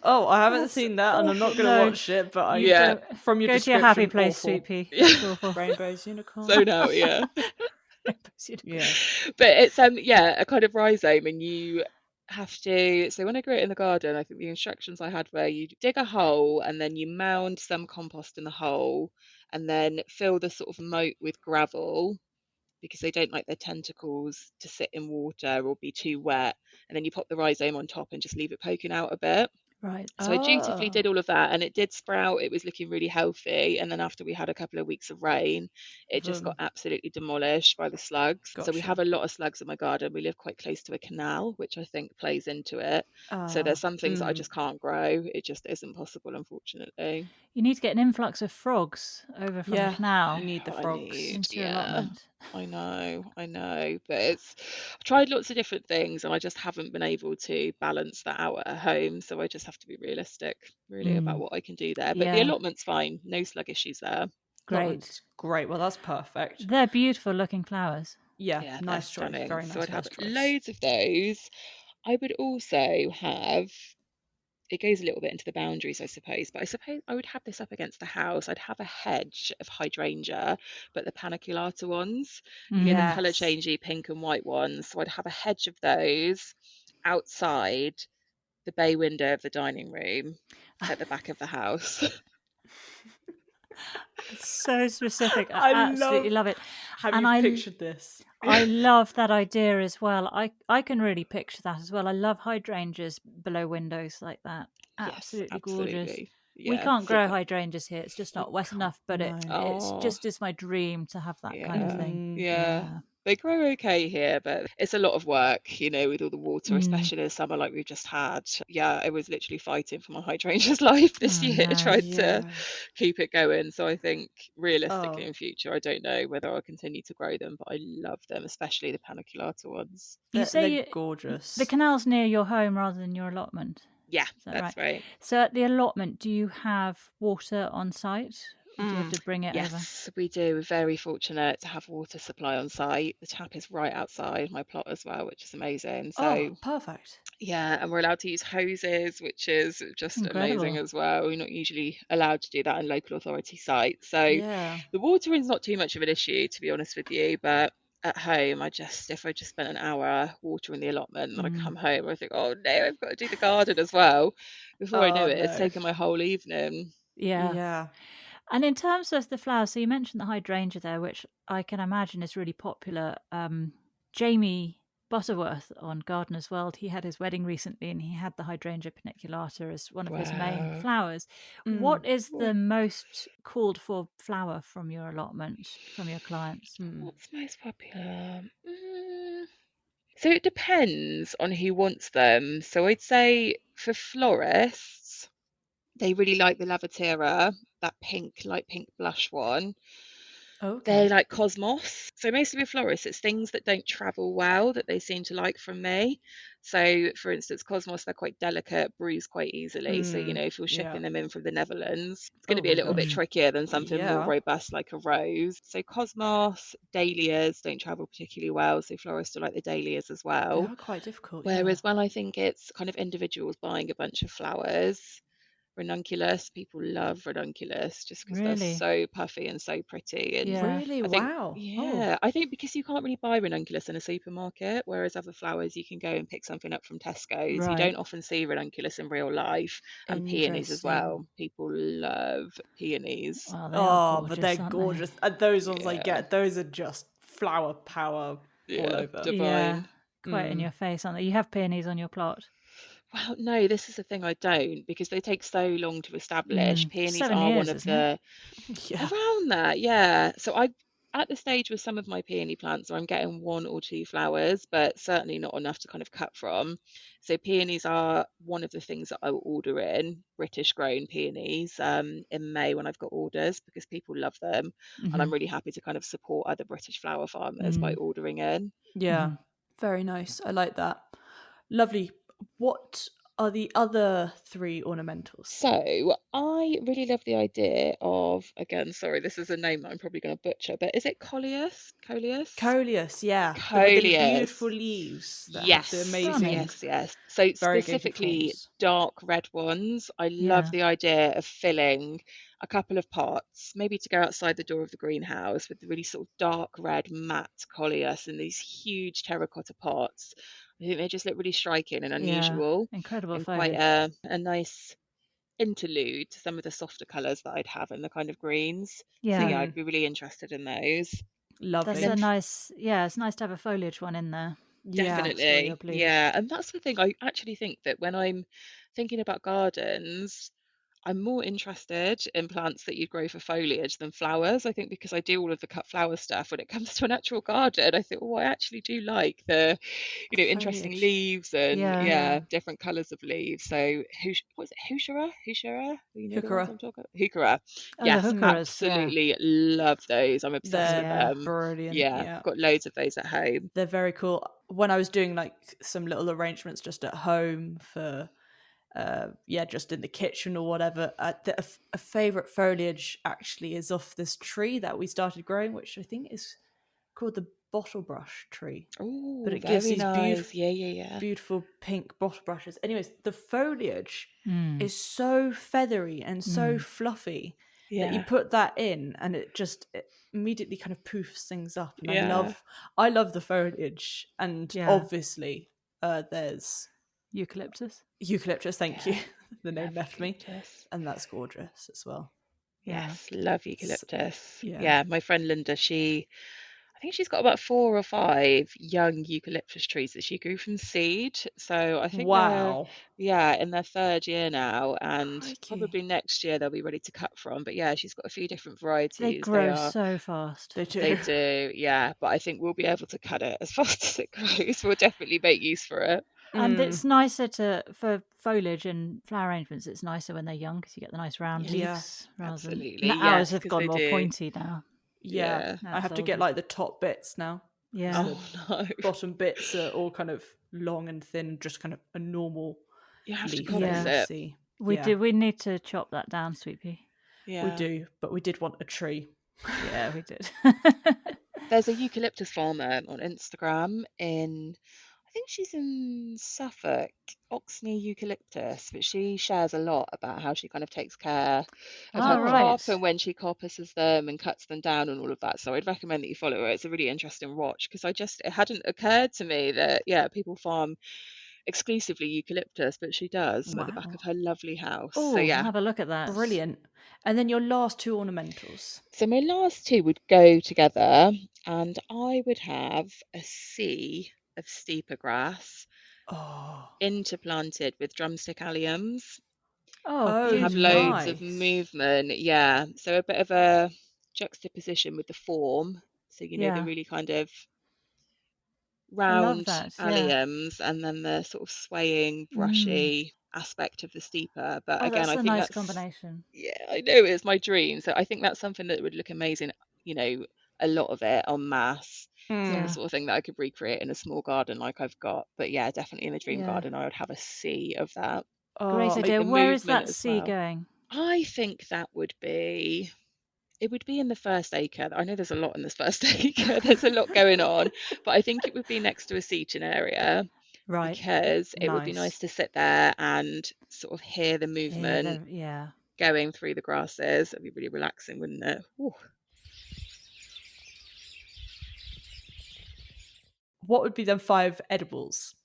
Oh, I haven't That's seen that, and I'm not awful. going to No, watch it, but you Yeah. don't. from your Go to your happy description, place, awful. Sweet Pea. Yeah. It's awful. Rainbows, unicorns. So now, yeah. Rainbows, unicorns. Yeah. But it's a kind of rhizome, and you have to. So when I grew it in the garden, I think the instructions I had were you dig a hole and then you mound some compost in the hole, and then fill the sort of moat with gravel because they don't like their tentacles to sit in water or be too wet. And then you pop the rhizome on top and just leave it poking out a bit. Right. So I dutifully Oh. did all of that, and it did sprout. It was looking really healthy. And then after we had a couple of weeks of rain, it just got Vroom. absolutely demolished by the slugs. So we Gotcha. have a lot of slugs in my garden. We live quite close to a canal, which I think plays into it. So there's some things that I just can't grow. It just isn't possible, unfortunately. You need to get an influx of frogs over from the Yeah, canal you need the I frogs. need, into your yeah. allotment. I know, but I've tried lots of different things and I just haven't been able to balance that out at home. So I just have to be realistic, really, about what I can do there. But the Yeah. allotment's fine, no slug issues there. Great. Allotment's great. Well, that's perfect. They're beautiful looking flowers. Yeah, Yeah, they're nice choice. stunning. Very So nice I'd have first choice. loads of those. I would also have, it goes a little bit into the boundaries, I suppose, but I suppose I would have this up against the house. I'd have a hedge of hydrangea, but the paniculata ones, the colour Yes. changey pink and white ones. So I'd have a hedge of those outside the bay window of the dining room at the back of the house. So specific. I absolutely love it. Have And you pictured this? I love that idea as well. I can really picture that as well. I love hydrangeas below windows like that. Yes, Absolutely gorgeous. absolutely. We Yeah, can't so grow that, hydrangeas here. It's just not wet enough, but it's oh, just is my dream to have that kind of thing. yeah. They grow okay here, but it's a lot of work, with all the water, especially in summer like we've just had. Yeah, I was literally fighting for my hydrangea's life this year, no. trying to keep it going. So I think realistically in future, I don't know whether I'll continue to grow them, but I love them, especially the paniculata ones. You say they're gorgeous. The canal's near your home rather than your allotment. Yeah, Is that that's right. So at the allotment, do you have water on site? Or do you have to bring it over? Yes, we do. We're very fortunate to have water supply on site. The tap is right outside my plot as well, which is amazing. So perfect. yeah, and we're allowed to use hoses, which is just Incredible. amazing as well. We're not usually allowed to do that in local authority sites. So Yeah. the watering's not too much of an issue, to be honest with you, but at home, if I just spent an hour watering the allotment and I come home, I think, oh no, I've got to do the garden as well. Before I knew it, it's taken my whole evening. Yeah. And in terms of the flowers, so you mentioned the hydrangea there, which I can imagine is really popular. Jamie Butterworth on Gardener's World, he had his wedding recently and he had the hydrangea paniculata as one of his main flowers. What is the most called for flower from your allotment, from your clients? What's most popular? So it depends on who wants them. So I'd say for florists, they really like the Lavatera, that light pink blush one. Okay. They like Cosmos. So mostly with florists, it's things that don't travel well that they seem to like from me. So for instance, Cosmos, they're quite delicate, bruise quite easily. So, if you're shipping them in from the Netherlands, it's going to be a little bit trickier than something more robust like a rose. So Cosmos, dahlias don't travel particularly well. So florists do like the dahlias as well. They are quite difficult. Whereas when I think it's kind of individuals buying a bunch of flowers, ranunculus, people love ranunculus just because they're so puffy and so pretty. And Really? I think, Wow. I think because you can't really buy ranunculus in a supermarket, whereas other flowers you can go and pick something up from Tesco's. You don't often see ranunculus in real life, and peonies as well. People love peonies. Well, they are gorgeous, but they're gorgeous. And those ones I get, those are just flower power all over. Divine. Yeah, quite in your face, aren't they? You have peonies on your plot. Well, no, this is the thing, I don't, because they take so long to establish. Peonies 7 are years, one of isn't the it? around that, yeah. So I at the stage with some of my peony plants where I'm getting 1 or 2 flowers, but certainly not enough to kind of cut from. So peonies are one of the things that I will order in, British grown peonies, in May when I've got orders, because people love them. And I'm really happy to kind of support other British flower farmers by ordering in. Yeah, very nice. I like that. Lovely. What are the other 3 ornamentals? So I really love the idea of, again, sorry, this is a name that I'm probably going to butcher, but is it Coleus? Coleus? Coleus, yeah. With the beautiful Coleus. leaves that have the Yes, amazing Stunning. yes. So variegated specifically forms. dark red ones. I love Yeah. the idea of filling a couple of pots, maybe to go outside the door of the greenhouse with the really sort of dark red matte coleus in these huge terracotta pots. I think they just look really striking and Yeah. unusual Incredible and quite foliage. a nice interlude to some of the softer colours that I'd have in the kind of greens. So Yeah. yeah, I'd be really interested in those. And That's Lovely. then a nice, yeah, it's nice to have a foliage one in there. Yeah. Next to all your definitely, blooms. yeah. And that's the thing. I actually think that when I'm thinking about gardens, I'm more interested in plants that you grow for foliage than flowers. I think because I do all of the cut flower stuff when it comes to an actual garden, I think, oh, I actually do like the, interesting Foliage. leaves and Yeah. yeah, Yeah. different colours of leaves. So what's it, Heuchera? Heuchera? You know the ones Heuchera. I'm talking about? Heuchera. Oh, the Yes, Mm. hookeras. Yeah. absolutely love those. I'm obsessed with They're Yeah. them. brilliant. Yeah, Yeah. got loads of those at home. They're very cool. When I was doing like some little arrangements just at home for just in the kitchen or whatever, a favorite foliage actually is off this tree that we started growing, which I think is called the bottle brush tree. But Oh, it gives very these nice. Yeah. beautiful pink bottle brushes. Anyways, the foliage Mm. is so feathery and so Mm. fluffy that you Yeah. put that in and it immediately kind of poofs things up. And Yeah. I love the foliage. And Yeah. obviously, there's Eucalyptus. eucalyptus. Thank you. Yeah. The name Love left me, eucalyptus. and that's gorgeous as well. Yeah. Yes, love S eucalyptus. Yeah. Yeah, my friend Linda, I think she's got about 4 or 5 young eucalyptus trees that she grew from seed. So I think they're, Wow. yeah, in their 3rd year now, and Crikey. probably next year they'll be ready to cut from. But yeah, she's got a few different They varieties. grow so fast. They They do. do, yeah, but I think we'll be able to cut it as fast as it grows. We'll definitely make use for it. And Mm, it's nicer for foliage and flower arrangements. It's nicer when they're young because you get the nice round yeah. leaves rather than. Absolutely, And ours yes, have because gone they more do. pointy now. Yeah. Yeah. I Now have to get folded. like the top bits now because Yeah. the Oh no, bottom bits are all kind of long and thin, just kind of a normal you have to leaf cut that Yeah. us you'll it. see. We Yeah, do. We need to chop that down, Sweet Pea. we Yeah. do, but we did want a tree. Yeah, we did. There's a eucalyptus farmer on Instagram I think she's in Suffolk, Oxney Eucalyptus, but she shares a lot about how she kind of takes care of her Oh, Oh, crop right. and when she coppices them and cuts them down and all of that. So I'd recommend that you follow her. It's a really interesting watch because it hadn't occurred to me that, yeah, people farm exclusively eucalyptus, but she does at the back wow. of her lovely house. So Oh, yeah. have a look at that. Brilliant. And then your last 2 ornamentals. So my last 2 would go together, and I would have a sea of steeper grass Oh. interplanted with drumstick alliums Oh, to Oh, have loads beautiful. of nice. movement. Yeah, so a bit of a juxtaposition with the form. So, the Yeah, really kind of I love round that. Yeah. alliums and then the sort of swaying, Mm. brushy aspect of the steeper. But Oh, again, that's I a think nice that's, combination. yeah, I know it's my dream. So I think that's something that would look amazing, you know, a lot of it en masse. It's not the Mm. Yeah. sort of thing that I could recreate in a small garden like I've got. But yeah, definitely in a dream Yeah. garden, I would have a sea of that. Great Oh, Like idea. the Where is movement that as sea well. going? I think it would be in the first acre. I know there's a lot in this first acre. There's a lot going on, but I think it would be next to a seating area Right. because it would be nice nice. to sit there and sort of hear the Here, movement yeah. going through the grasses. It'd be really relaxing, wouldn't it? Ooh. What would be them 5 edibles?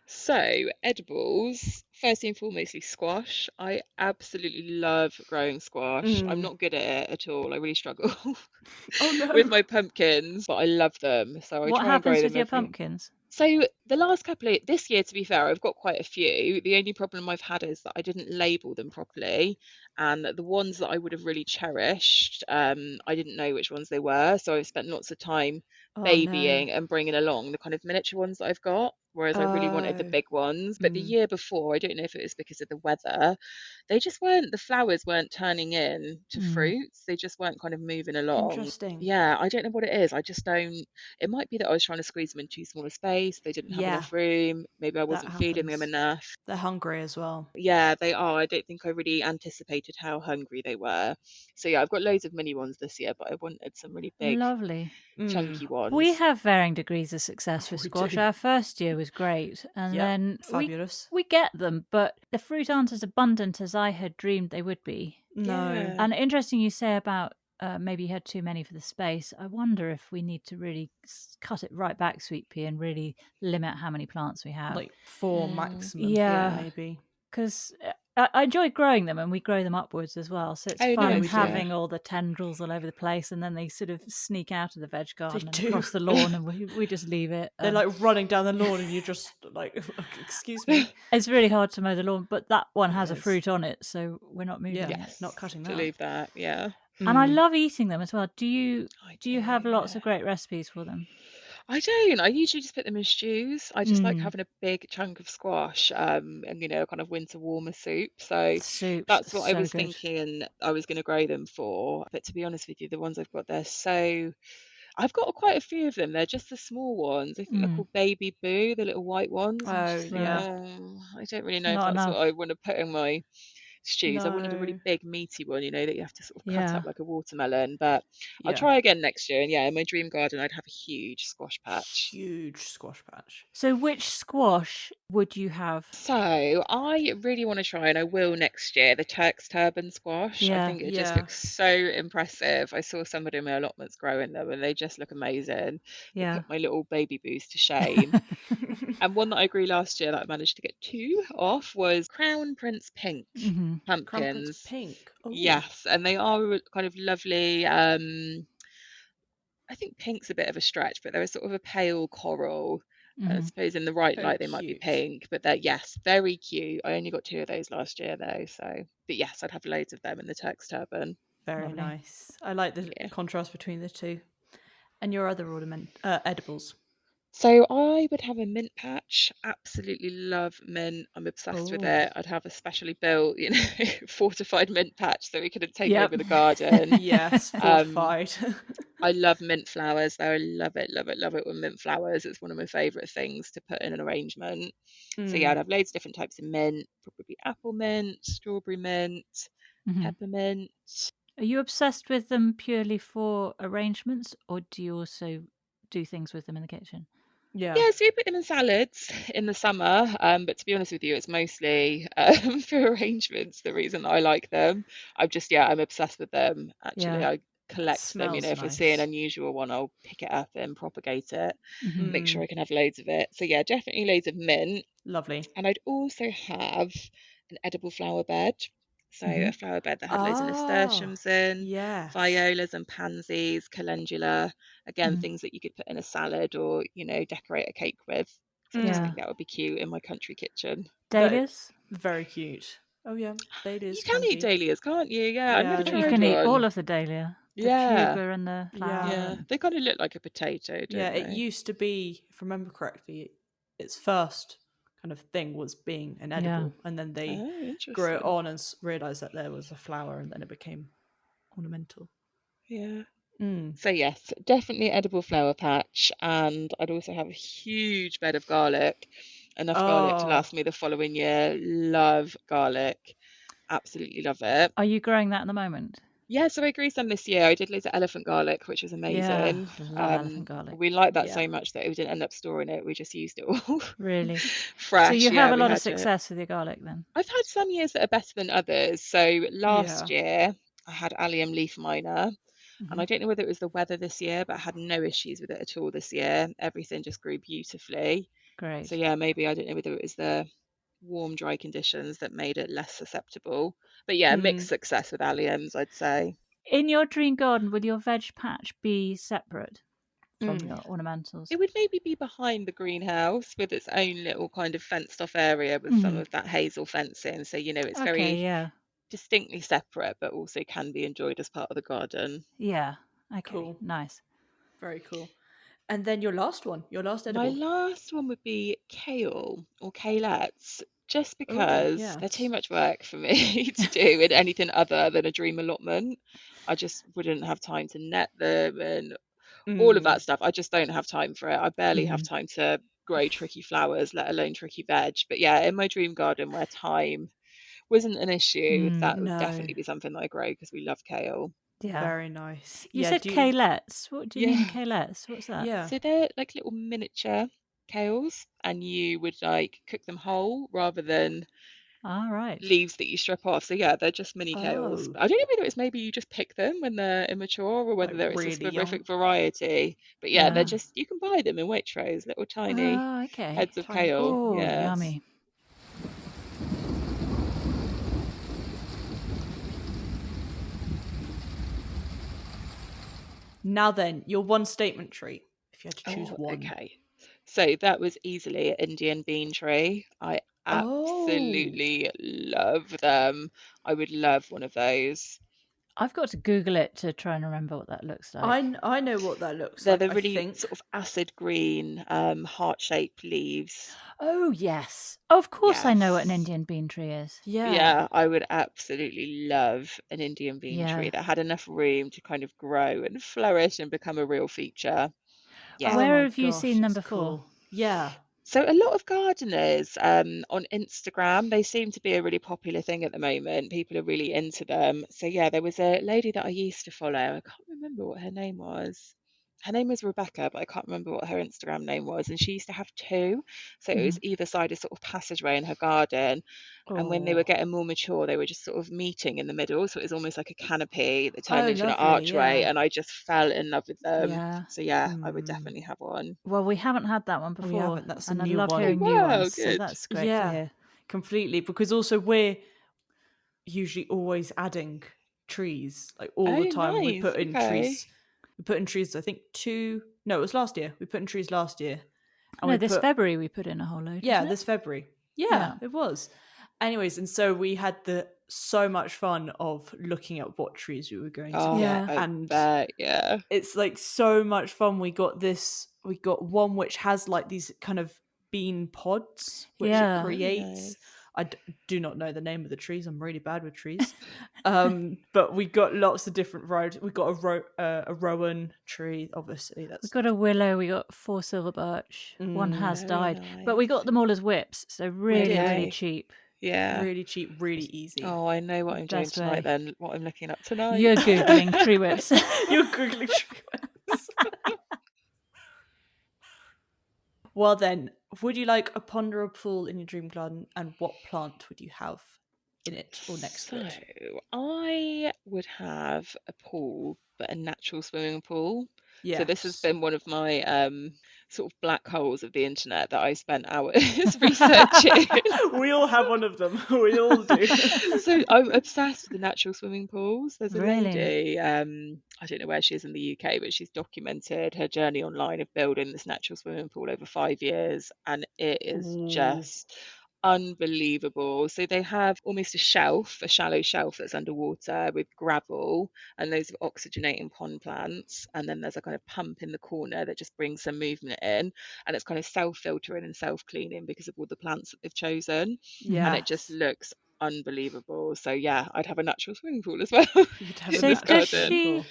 So, edibles, first and foremostly squash. I absolutely love growing squash. I'm Mm. not good at it at all. I really struggle Oh with no. my pumpkins, but I love them. So I What try and grow happens with them your every. pumpkins? So the last couple of this year, to be fair, I've got quite a few. The only problem I've had is that I didn't label them properly, and the ones that I would have really cherished, I didn't know which ones they were. So I've spent lots of time Oh no. babying and bringing along the kind of miniature ones that I've got. whereas I really wanted the Oh. big ones. But the year before, I don't know if it was because of the weather, the flowers weren't turning in to fruits. They just weren't kind of moving along. Interesting. Yeah, I don't know what it is. I just don't. It might be that I was trying to squeeze them in too small a space. They didn't have Yeah, enough room. Maybe I that wasn't feeding them happens. enough. They're hungry as well. Yeah, they are. I don't think I really anticipated how hungry they were. So yeah, I've got loads of mini ones this year, but I wanted some really big, Lovely. chunky We ones. have varying degrees of success with We squash. do. Our first year was great, and Yep, then fabulous. we get them, but the fruit aren't as abundant as I had dreamed they would be. No. Yeah. And interesting you say about maybe you had too many for the space. I wonder if we need to really cut it right back, Sweet Pea, and really limit how many plants we have. Like 4 maximum, Yeah. maybe. Because I enjoy growing them, and we grow them upwards as well. So it's Oh, fun nice, having yeah. all the tendrils all over the place, and then they sort of sneak out of the veg garden and do. across the lawn, and we just leave it. They're like running down the lawn, and you're just like, excuse me. It's really hard to mow the lawn, but that one has a is. fruit on it, so we're not moving Yeah, it. Yes, not cutting to that. leave that, yeah. And I love eating them as well. Do you I have lots yeah. of great recipes for them? I don't. I usually just put them in stews. I just like Mm. having a big chunk of squash, and kind of winter warmer soup. So Soups, that's what I so was good. thinking I was going to grow them for. But to be honest with you, the ones I've got, I've got quite a few of them. They're just the small ones. I think they're called Baby Boo, the little white ones. I'm Oh, just thinking, yeah. I don't really know if Not that's what enough. I want to put in my stews. I wanted a really No. big meaty one, that you have to sort of cut Yeah. up like a watermelon. But I'll Yeah. try again next year. And yeah, in my dream garden, I'd have a huge squash patch. Huge squash patch. So which squash would you have? So I really want to try, and I will next year, the Turk's turban squash. I Yeah. think it just Yeah. looks so impressive. I saw somebody in my allotments growing them, and they just look amazing. They Yeah. put my little baby boos to shame. And one that I grew last year that I managed to get 2 off was Crown Prince Pink Crumpets pumpkins. pink. Oh. Yes, and they are kind of lovely. I think pink's a bit of a stretch, but they're a sort of a pale coral. I suppose in the right Oh, light they might be cute. pink, but they're, yes, very cute. I only got 2 of those last year though, but yes, I'd have loads of them in the Turk's turban. Very Lovely. nice. I like the contrast between the two. And your other edibles? So I would have a mint patch. Absolutely love mint. I'm obsessed with it. I'd have a specially built, fortified mint patch so we could take over the garden. Yes, fortified. I love mint flowers though. I love it, love it, love it with mint flowers. It's one of my favourite things to put in an arrangement. So yeah, I'd have loads of different types of mint, probably apple mint, strawberry mint, peppermint. Are you obsessed with them purely for arrangements, or do you also do things with them in the kitchen? Yeah. Yeah, so we put them in salads in the summer, but to be honest with you, it's mostly for arrangements, the reason I like them. I'm obsessed with them. Actually, Yeah. I collect them. Smells If I see an nice. unusual one, I'll pick it up and propagate it, make sure I can have loads of it. So yeah, definitely loads of mint. Lovely. And I'd also have an edible flower bed. So a flower bed that had loads of nasturtiums in, Yes. violas and pansies, calendula, again, things that you could put in a salad or, decorate a cake with. So I just think that would be cute in my country kitchen. Dahlias? Very cute. Oh yeah, dahlias You can eat be. dahlias, can't you? Yeah, I've never they You tried can eat all one. of the dahlia. The Yeah, tuber and the flower. yeah. They kind of look like a potato, Yeah, don't it they? used to be, if I remember correctly, its first kind of thing was being an edible, and then they grew it interesting. on and realised that there was a flower, and then it became ornamental. Yeah. So yes, definitely edible flower patch, and I'd also have a huge bed of garlic, enough garlic to last me the following year. Love garlic, absolutely love it. Are you growing that at the moment? Yeah, so I grew some this year. I did loads of elephant garlic, which was amazing. Love elephant garlic. We liked that so much that we didn't end up storing it. We just used it all Really? fresh. So you Yeah, have a we lot of had it. success with your garlic then? I've had some years that are better than others. So last year I had allium leaf miner. And I don't know whether it was the weather this year, but I had no issues with it at all this year. Everything just grew beautifully. Great. So yeah, maybe I don't know whether it was the warm, dry conditions that made it less susceptible. But yeah, mixed success with alliums, I'd say. In your dream garden, will your veg patch be separate from your ornamentals? It would maybe be behind the greenhouse with its own little kind of fenced off area with some of that hazel fencing. So, it's very distinctly separate, but also can be enjoyed as part of the garden. Yeah. Okay. Cool. Nice. Very cool. And then your last My edible. last one would be kale or kalettes, just Oh, because they're too yes. much work for me to do in anything other than a dream allotment. I just wouldn't have time to net them and all of Mm. that stuff. I just don't have time for it. I barely have Mhm. time to grow tricky flowers, let alone tricky veg. But yeah, in my dream garden where time wasn't an issue, Mm, that would No. definitely be something that I grow because we love kale. yeah. Very nice. You Yeah, said kalettes. What do you mean Yeah. kalettes? What's that? yeah. So they're like little miniature kales, and you would like cook them whole rather than All right. leaves that you strip off. So yeah, they're just mini kales. Oh, I don't know whether it's maybe you just pick them when they're immature or like whether there is a really young. specific variety. But yeah, they're Yeah. just you can buy them in Waitrose, little tiny Oh, okay. heads of Tiny kale. Oh, Yeah. pods. yummy. Now then, your one statement tree, if you had to choose Oh, one. okay. So that was easily an Indian bean tree. I Oh, absolutely love them. I would love one of those. I've got to Google it to try and remember what that looks like. I know what that looks They're like, the I really think. sort of acid green, heart-shaped leaves. Oh, yes. Of course, I know what an Yes. Indian bean tree is. Yeah. Yeah, I would absolutely love an Indian bean tree Yeah. that had enough room to kind of grow and flourish and become a real feature. Yeah. Oh Where my have you gosh, seen them it's before? cool. Yeah. So a lot of gardeners on Instagram, they seem to be a really popular thing at the moment. People are really into them. So yeah, there was a lady that I used to follow. I can't remember what her name was. Her name was Rebecca, but I can't remember what her Instagram name was. And she used to have two. So it was Mhm. either side a sort of passageway in her garden. And when they were Oh. getting more mature, they were just sort of meeting in the middle. So it was almost like a canopy that turned Oh, into an lovely. archway. Yeah. And I just fell in love with them. Yeah. So yeah, I would Mm. definitely have one. Well, we haven't had that one We before, haven't. That's a and I new love one. Oh hearing new wow, ones, so good. that's great to Yeah, hear. completely. Because also we're usually always adding trees, like all the Oh, time. We nice. put in Okay. trees. We put in trees. I think two. No, it was last year. We put in trees last year, and No, we this put February we put in a whole load, yeah wasn't it? this February. Yeah, Yeah. it was. Anyways, and so we had the so much fun of looking at what trees we were going to Oh, get, Yeah. I and bet. Yeah. it's like so much fun. We got this. We got one which has like these kind of bean pods, which it Yeah. Oh, creates. nice. Do not know the name of the trees. I'm really bad with trees. But we got lots of different varieties. We got a rowan tree, obviously. We That's got a willow, we got 4 silver birch. One has Very died, but we got nice. them all as whips, so we really, did really Okay. cheap. Yeah. really cheap, really easy. Oh, I know what I'm doing Best tonight way. then, what I'm looking up tonight. You're Googling tree whips. You're googling tree whips. Well then, would you like a pond or a pool in your dream garden, and what plant would you have in it or next to So it? I would have a pool, but a natural swimming pool. So this has Yes. been one of my sort of black holes of the internet that I spent hours researching. We all have one of them. We all do. So I'm obsessed with the natural swimming pools. There's a Really? lady, I don't know where she is in the UK, but she's documented her journey online of building this natural swimming pool over 5 years, and it is Ooh. just unbelievable. So they have almost a shelf, a shallow shelf that's underwater with gravel and loads of oxygenating pond plants. And then there's a kind of pump in the corner that just brings some movement in. And it's kind of self-filtering and self-cleaning because of all the plants that they've chosen. And it just Yes. looks unbelievable. So yeah, I'd have a natural swimming pool as well You'd have a in So this natural does garden. swimming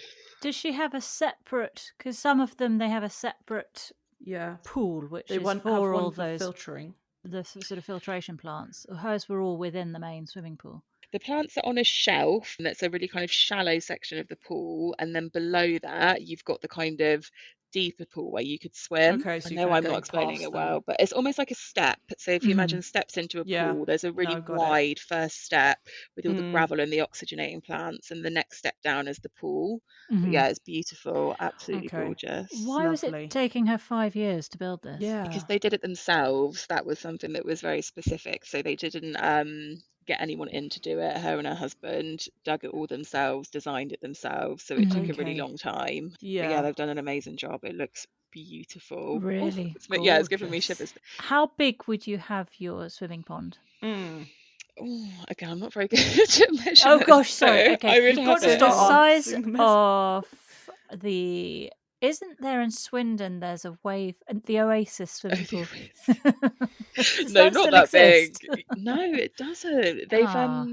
pool. she have a separate, because some of them they have a separate Yeah. pool which They is have for all one for those filtering. the sort of filtration plants. Hers were all within the main swimming pool. The plants are on a shelf, and that's a really kind of shallow section of the pool. And then below that, you've got the kind of deeper pool where you could swim. Okay, I so you're know kind of I'm not going explaining past it them. well, but it's almost like a step. So if you Mhm. imagine steps into a Yeah. pool, there's a No, really got it. wide first step with all the Mm. gravel and the oxygenating plants, and the next step down is the pool. But Mhm. yeah, it's beautiful, absolutely Okay. gorgeous. Why was it Lovely. taking her 5 years to build this? Yeah. Because they did it themselves. That was something that was very specific. So they didn't get anyone in to do it. Her and her husband dug it all themselves, designed it themselves. So it took Mhm. a really Okay. long time. But yeah, Yeah. they've done an amazing job. It looks beautiful. Oh, Really yeah, it's giving me Gorgeous. shivers. How big would you have your swimming pond? Mm. Oh, again, I'm not very good at measurements. Oh gosh, sorry. So Okay. I would You've have got to So the start it. size asking the of the Isn't there in Swindon? There's a wave, the Oasis swimming pool. Does No, that not still that exist? big. No, it doesn't. Ah.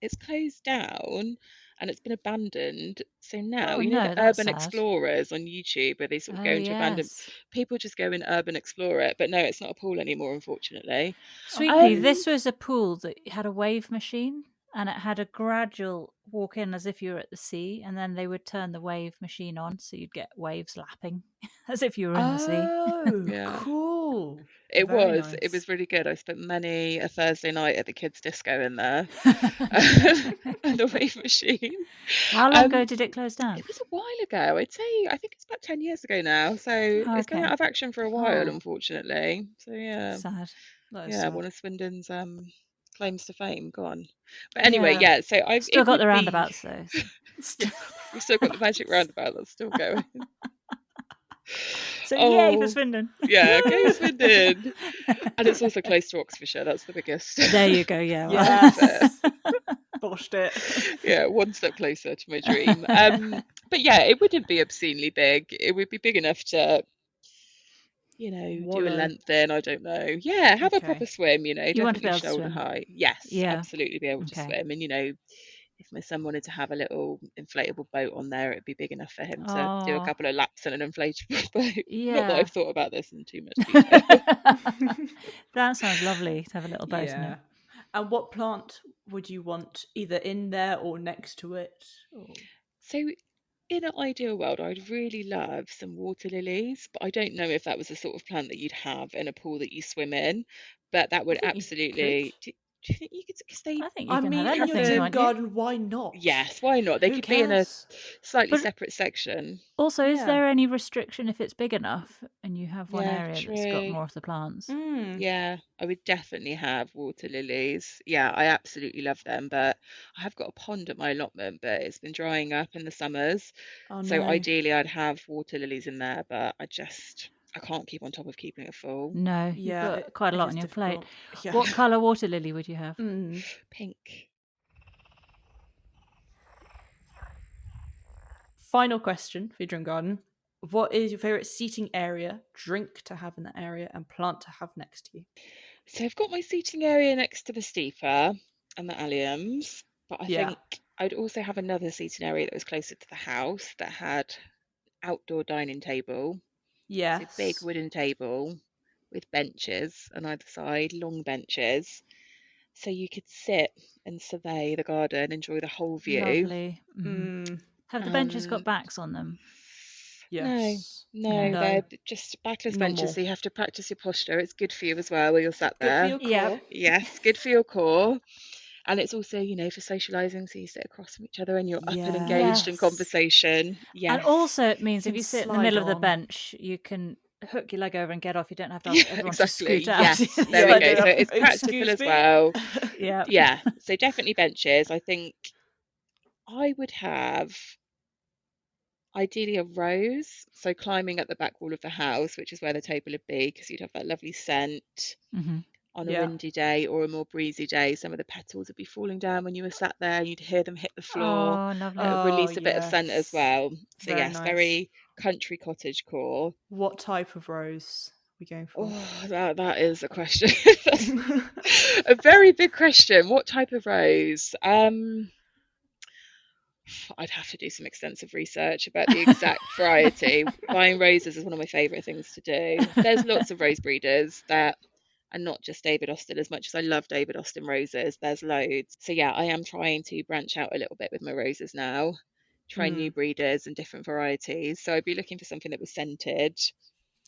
It's closed down and it's been abandoned. So now, Oh you know, the no, that's urban sad. explorers on YouTube where they sort of Oh go into abandoned, yes. people just go in urban explore it. But no, it's not a pool anymore, unfortunately. Sweet pea, Um, this was a pool that had a wave machine and it had a gradual walk in as if you were at the sea, and then they would turn the wave machine on so you'd get waves lapping as if you were in the sea. Oh, yeah. cool. It Very was. It nice. was really good. I spent many a Thursday night at the kids' disco in there, and the wave machine. How long ago Um, did it close down? it was a while ago. I'd say I think it's about 10 years ago now. So it's been out Okay. of action for a while, Oh, unfortunately. So yeah, Sad. that is yeah, sad. one of Swindon's claims to fame gone. But anyway, Yeah. yeah. So Still it got would the be roundabouts though. So. yeah. We've still got the magic roundabout that's still going. So yay for Oh, Swindon. yeah, go Woo! Swindon. And it's also close to Oxfordshire. That's the biggest. There you go, yeah. Well. Yes. Boshed it. Yeah, one step closer to my dream. But yeah, it wouldn't be obscenely big. It would be big enough to, do a Wallow. length in, I don't know. Yeah, have a proper Okay. swim, You want to be definitely able to shoulder swim. high. Yes, Yeah. absolutely be able to Okay. swim. And, if my son wanted to have a little inflatable boat on there, it'd be big enough for him to do a Oh. couple of laps in an inflatable boat. Not that Yeah. I've thought about this in too much detail. That sounds lovely to have a little boat in Yeah. it. And what plant would you want either in there or next to it? Or... So in an ideal world, I'd really love some water lilies, but I don't know if that was the sort of plant that you'd have in a pool that you swim in. But that I would think you could. absolutely. Do you think you could? Because they I think you I can have mean, in your anything, dream can't often. you? garden, why not? Yes, why not? They Who could be in a cares? slightly But separate section. also, is Yeah. there any restriction if it's big enough and you have one Yeah, area that's got true. more of the plants? Mm. Yeah, I would definitely have water lilies. Yeah, I absolutely love them. But I have got a pond at my allotment, but it's been drying up in the summers. Oh So no. ideally, I'd have water lilies in there, but I can't keep on top of keeping it full. No, you've Yeah, got quite a it lot is on your plate. difficult. Yeah. What colour water lily would you have? Mm. Pink. Final question for your dream garden. What is your favourite seating area, drink to have in that area, and plant to have next to you? So I've got my seating area next to the steeper and the alliums, but I Yeah. think I'd also have another seating area that was closer to the house that had outdoor dining table. So big Yes. wooden table with benches on either side, long benches. So you could sit and survey the garden, enjoy the whole view. Lovely. Mm. Have the benches got And backs on them? no, Yes. no, No. No. they're just backless benches, Normal. so you have to practice your posture. It's good for you as well while you're sat Good for there. your Yeah. core. Yes, good for your core. And it's also, for socializing, so you sit across from each other and you're up and engaged in Yes. conversation. And Yes. also, it means You if can you sit in the slide middle of the on. bench, you can hook your leg over and get off. You don't have to ask Yeah, everyone to exactly. scoot out. Yes, there Yeah, we I go. don't So have. it's practical Excuse as me. well. Yeah. Yeah, so definitely benches. I think I would have ideally a rose, so climbing up the back wall of the house, which is where the table would be, because you'd have that lovely scent Hmm. on a Yeah. windy day or a more breezy day. Some of the petals would be falling down when you were sat there, and you'd hear them hit the floor. Oh, lovely. It would Oh release a bit of scent as yes. well. So Very yes, nice. very country cottage core. What type of rose are we going for? Oh, that is a question. That's a very big question. What type of rose? I'd have to do some extensive research about the exact variety. Buying roses is one of my favourite things to do. There's lots of rose breeders that are not just David Austin. As much as I love David Austin roses, there's loads. So yeah, I am trying to branch out a little bit with my roses now, try new Mm. breeders and different varieties. So I'd be looking for something that was scented.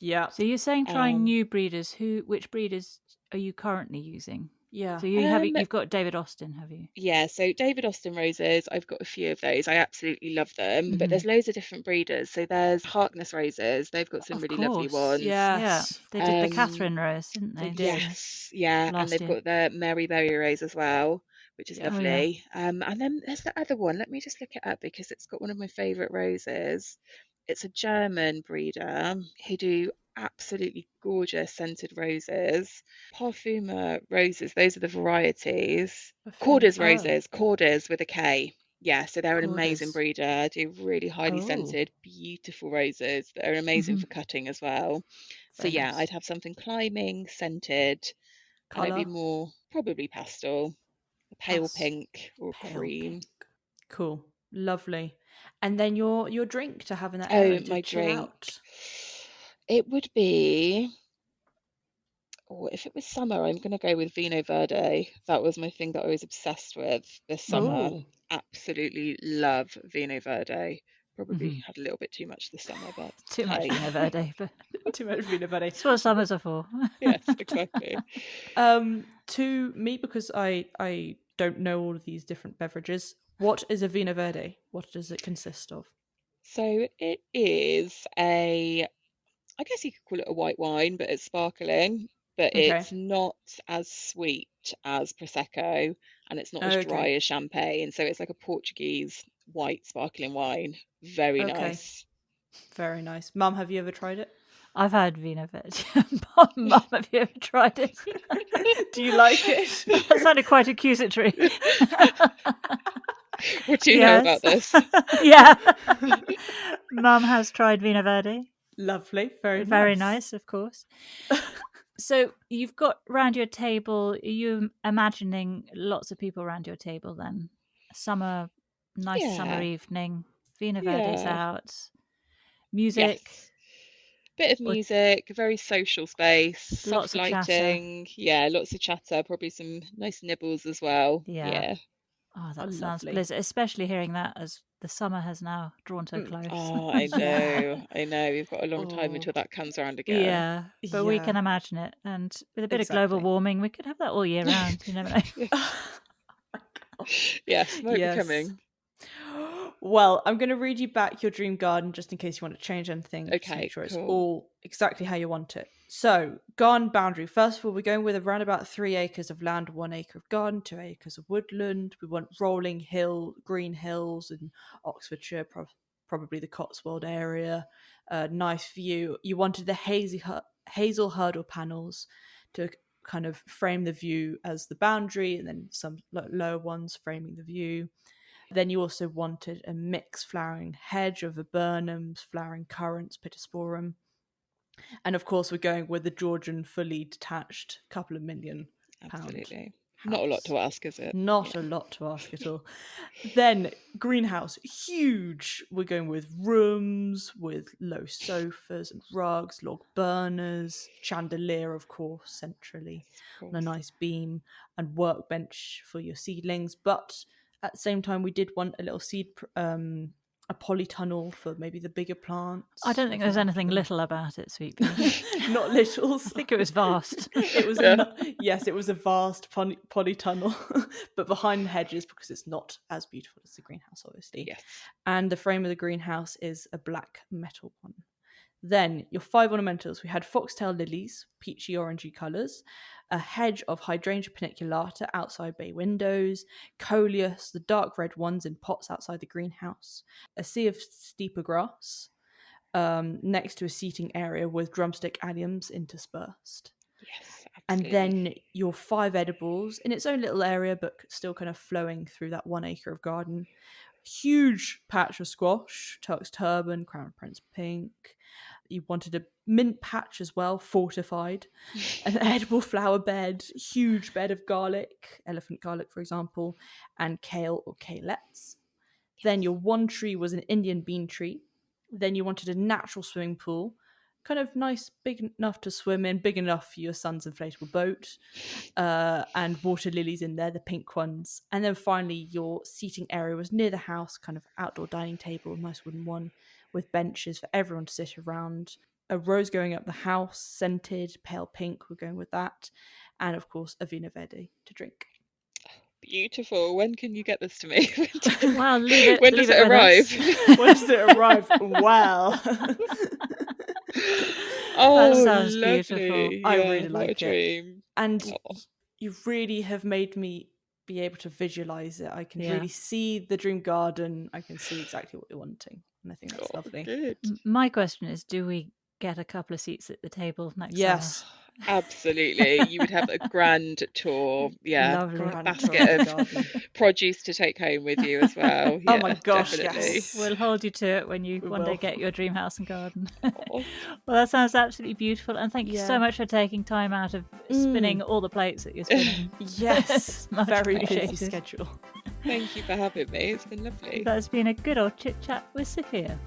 Yeah. So you're saying trying Um, new breeders. Which breeders are you currently using? Yeah. So um, you've got David Austin, have you? Yeah, so David Austin roses, I've got a few of those. I absolutely love them, but Hmm. there's loads of different breeders. So there's Harkness roses, they've got some Of really lovely course. ones. Yeah. Yes. They did the Um, Catherine Rose, didn't They they? did. yes, yeah, and Last they've year. got the Mary Berry rose as well, which is Yeah. Oh yeah. lovely. And then there's the other one. Let me just look it up because it's got one of my favorite roses. It's a German breeder who do absolutely gorgeous scented roses. Parfuma roses, those are the varieties. Perfume. Corders Oh. roses, Corders with a K. Yeah, so they're an amazing Gorgeous. breeder. Do really highly Oh. scented, beautiful roses that are amazing Mhm. for cutting as well. So Very yeah, nice. I'd have something climbing, scented, and it'd be Colour? more probably pastel, a pale pink or Pale cream. pink. Cool. Lovely. And then your drink to have in that Oh, area to my chill drink. out. It would be, or if it was summer, I'm going to go with Vino Verde. That was my thing that I was obsessed with this summer. Oh. Absolutely love Vino Verde. Probably Mhm. had a little bit too much this summer, but Too much hey, Vino Verde, but Too much peanut butter. it's what summers are for. yes, exactly. To me, because I don't know all of these different beverages, what is a Vino Verde? What does it consist of? So it is I guess you could call it a white wine, but it's sparkling, but Okay. it's not as sweet as Prosecco and it's not as dry Okay. as champagne. So it's like a Portuguese white sparkling wine. Very Okay. nice. Very nice. Mum, have you ever tried it? I've had Vino Verde. Mum, have you ever tried it? Do you like it? That sounded quite accusatory. What do you know about Yes. this? Yeah. Mum has tried Vino Verde. Lovely. Very Very nice. nice, of course. So you've got round your table, are you imagining lots of people around your table then? Nice summer Yeah, evening, Vino Verde's yeah, out, music, yes. Bit of or music, very social space, soft lots of chatter. lighting. Yeah, lots of chatter, probably some nice nibbles as well. Yeah. Yeah. Oh, Oh, that sounds lovely. blizzard, especially hearing that as the summer has now drawn to a close. Oh, I Yeah. know, I know. We've got a long time Oh, until that comes around again. Yeah, but we yeah. can imagine it. And with a bit of global Exactly. warming, we could have that all year round. You never know. Yeah. Oh my gosh. Yes, might be Yes. coming. Well, I'm going to read you back your dream garden just in case you want to change anything, just to make Okay, sure it's cool. all exactly how you want it. So, garden boundary. First of all, we're going with around about 3 acres of land, 1 acre of garden, 2 acres of woodland. We want rolling green hills in Oxfordshire, probably the Cotswold area. Nice view. You wanted the hazel hurdle panels to kind of frame the view as the boundary, and then some lower ones framing the view. Then you also wanted a mixed flowering hedge of viburnums, flowering currants, pittosporum. And of course, we're going with the Georgian fully detached couple of £1 million Absolutely. Not a lot house. to ask, is it? Not Yeah. a lot to ask at all. Then greenhouse, huge. We're going with rooms with low sofas and rugs, log burners, chandelier, of course, centrally Yes, of on a course. nice beam, and workbench for your seedlings. But at the same time, we did want a little a polytunnel for maybe the bigger I plants don't think if you there's wanted anything them. little about it, Sweet Pea. Not I littles. think it was vast. It was Yeah. yes, it was a vast polytunnel, but behind the hedges because it's not as beautiful as the greenhouse, obviously. Yes. And the frame of the greenhouse is a black metal one. Then your 5 ornamentals, we had foxtail lilies, peachy orangey colours, a hedge of hydrangea paniculata outside bay windows, coleus, the dark red ones in pots outside the greenhouse, a sea of steeper grass, next to a seating area with drumstick alliums interspersed. Yes, And absolutely. then your 5 edibles in its own little area, but still kind of flowing through that 1 acre of garden. Huge patch of squash, Turk's turban, crown prince pink. You wanted a mint patch as well, fortified. An edible flower bed, huge bed of garlic, elephant garlic, for example, and kale or kalettes. Then your one tree was an Indian bean tree. Then you wanted a natural swimming pool, kind of nice, big enough to swim in, big enough for your son's inflatable boat, and water lilies in there, the pink ones. And then finally, your seating area was near the house, kind of outdoor dining table, nice wooden one, with benches for everyone to sit around. A rose going up the house, scented, pale pink, we're going with that. And of course, a Vino Verde to drink. Beautiful. When can you get this to me? Well, When leave does it it with arrive? us. When does it arrive? Well. That Oh, sounds beautiful. lovely. I Yeah, really what a like it. dream. And Oh, you really have made me be able to visualize it. I can Yeah. really see the dream garden. I can see exactly what you're wanting. And I think that's oh, lovely. good. My question is, do we get a couple of seats at the table next summer? Yes. Absolutely. You would have a grand tour. Yeah. Lovely. A Grand tour basket of the of garden. produce to take home with you as well. Oh Yeah, my gosh, definitely. yes. We'll hold you to it when you We one day will. get your dream house and garden. Oh, Well, that sounds absolutely beautiful, and thank you so Yeah. much for taking time out of spinning all the plates that you're spinning. Yes. It's much Very busy appreciated. schedule. thank you for having me. It's been lovely. That's been a good old chit chat with Sophia.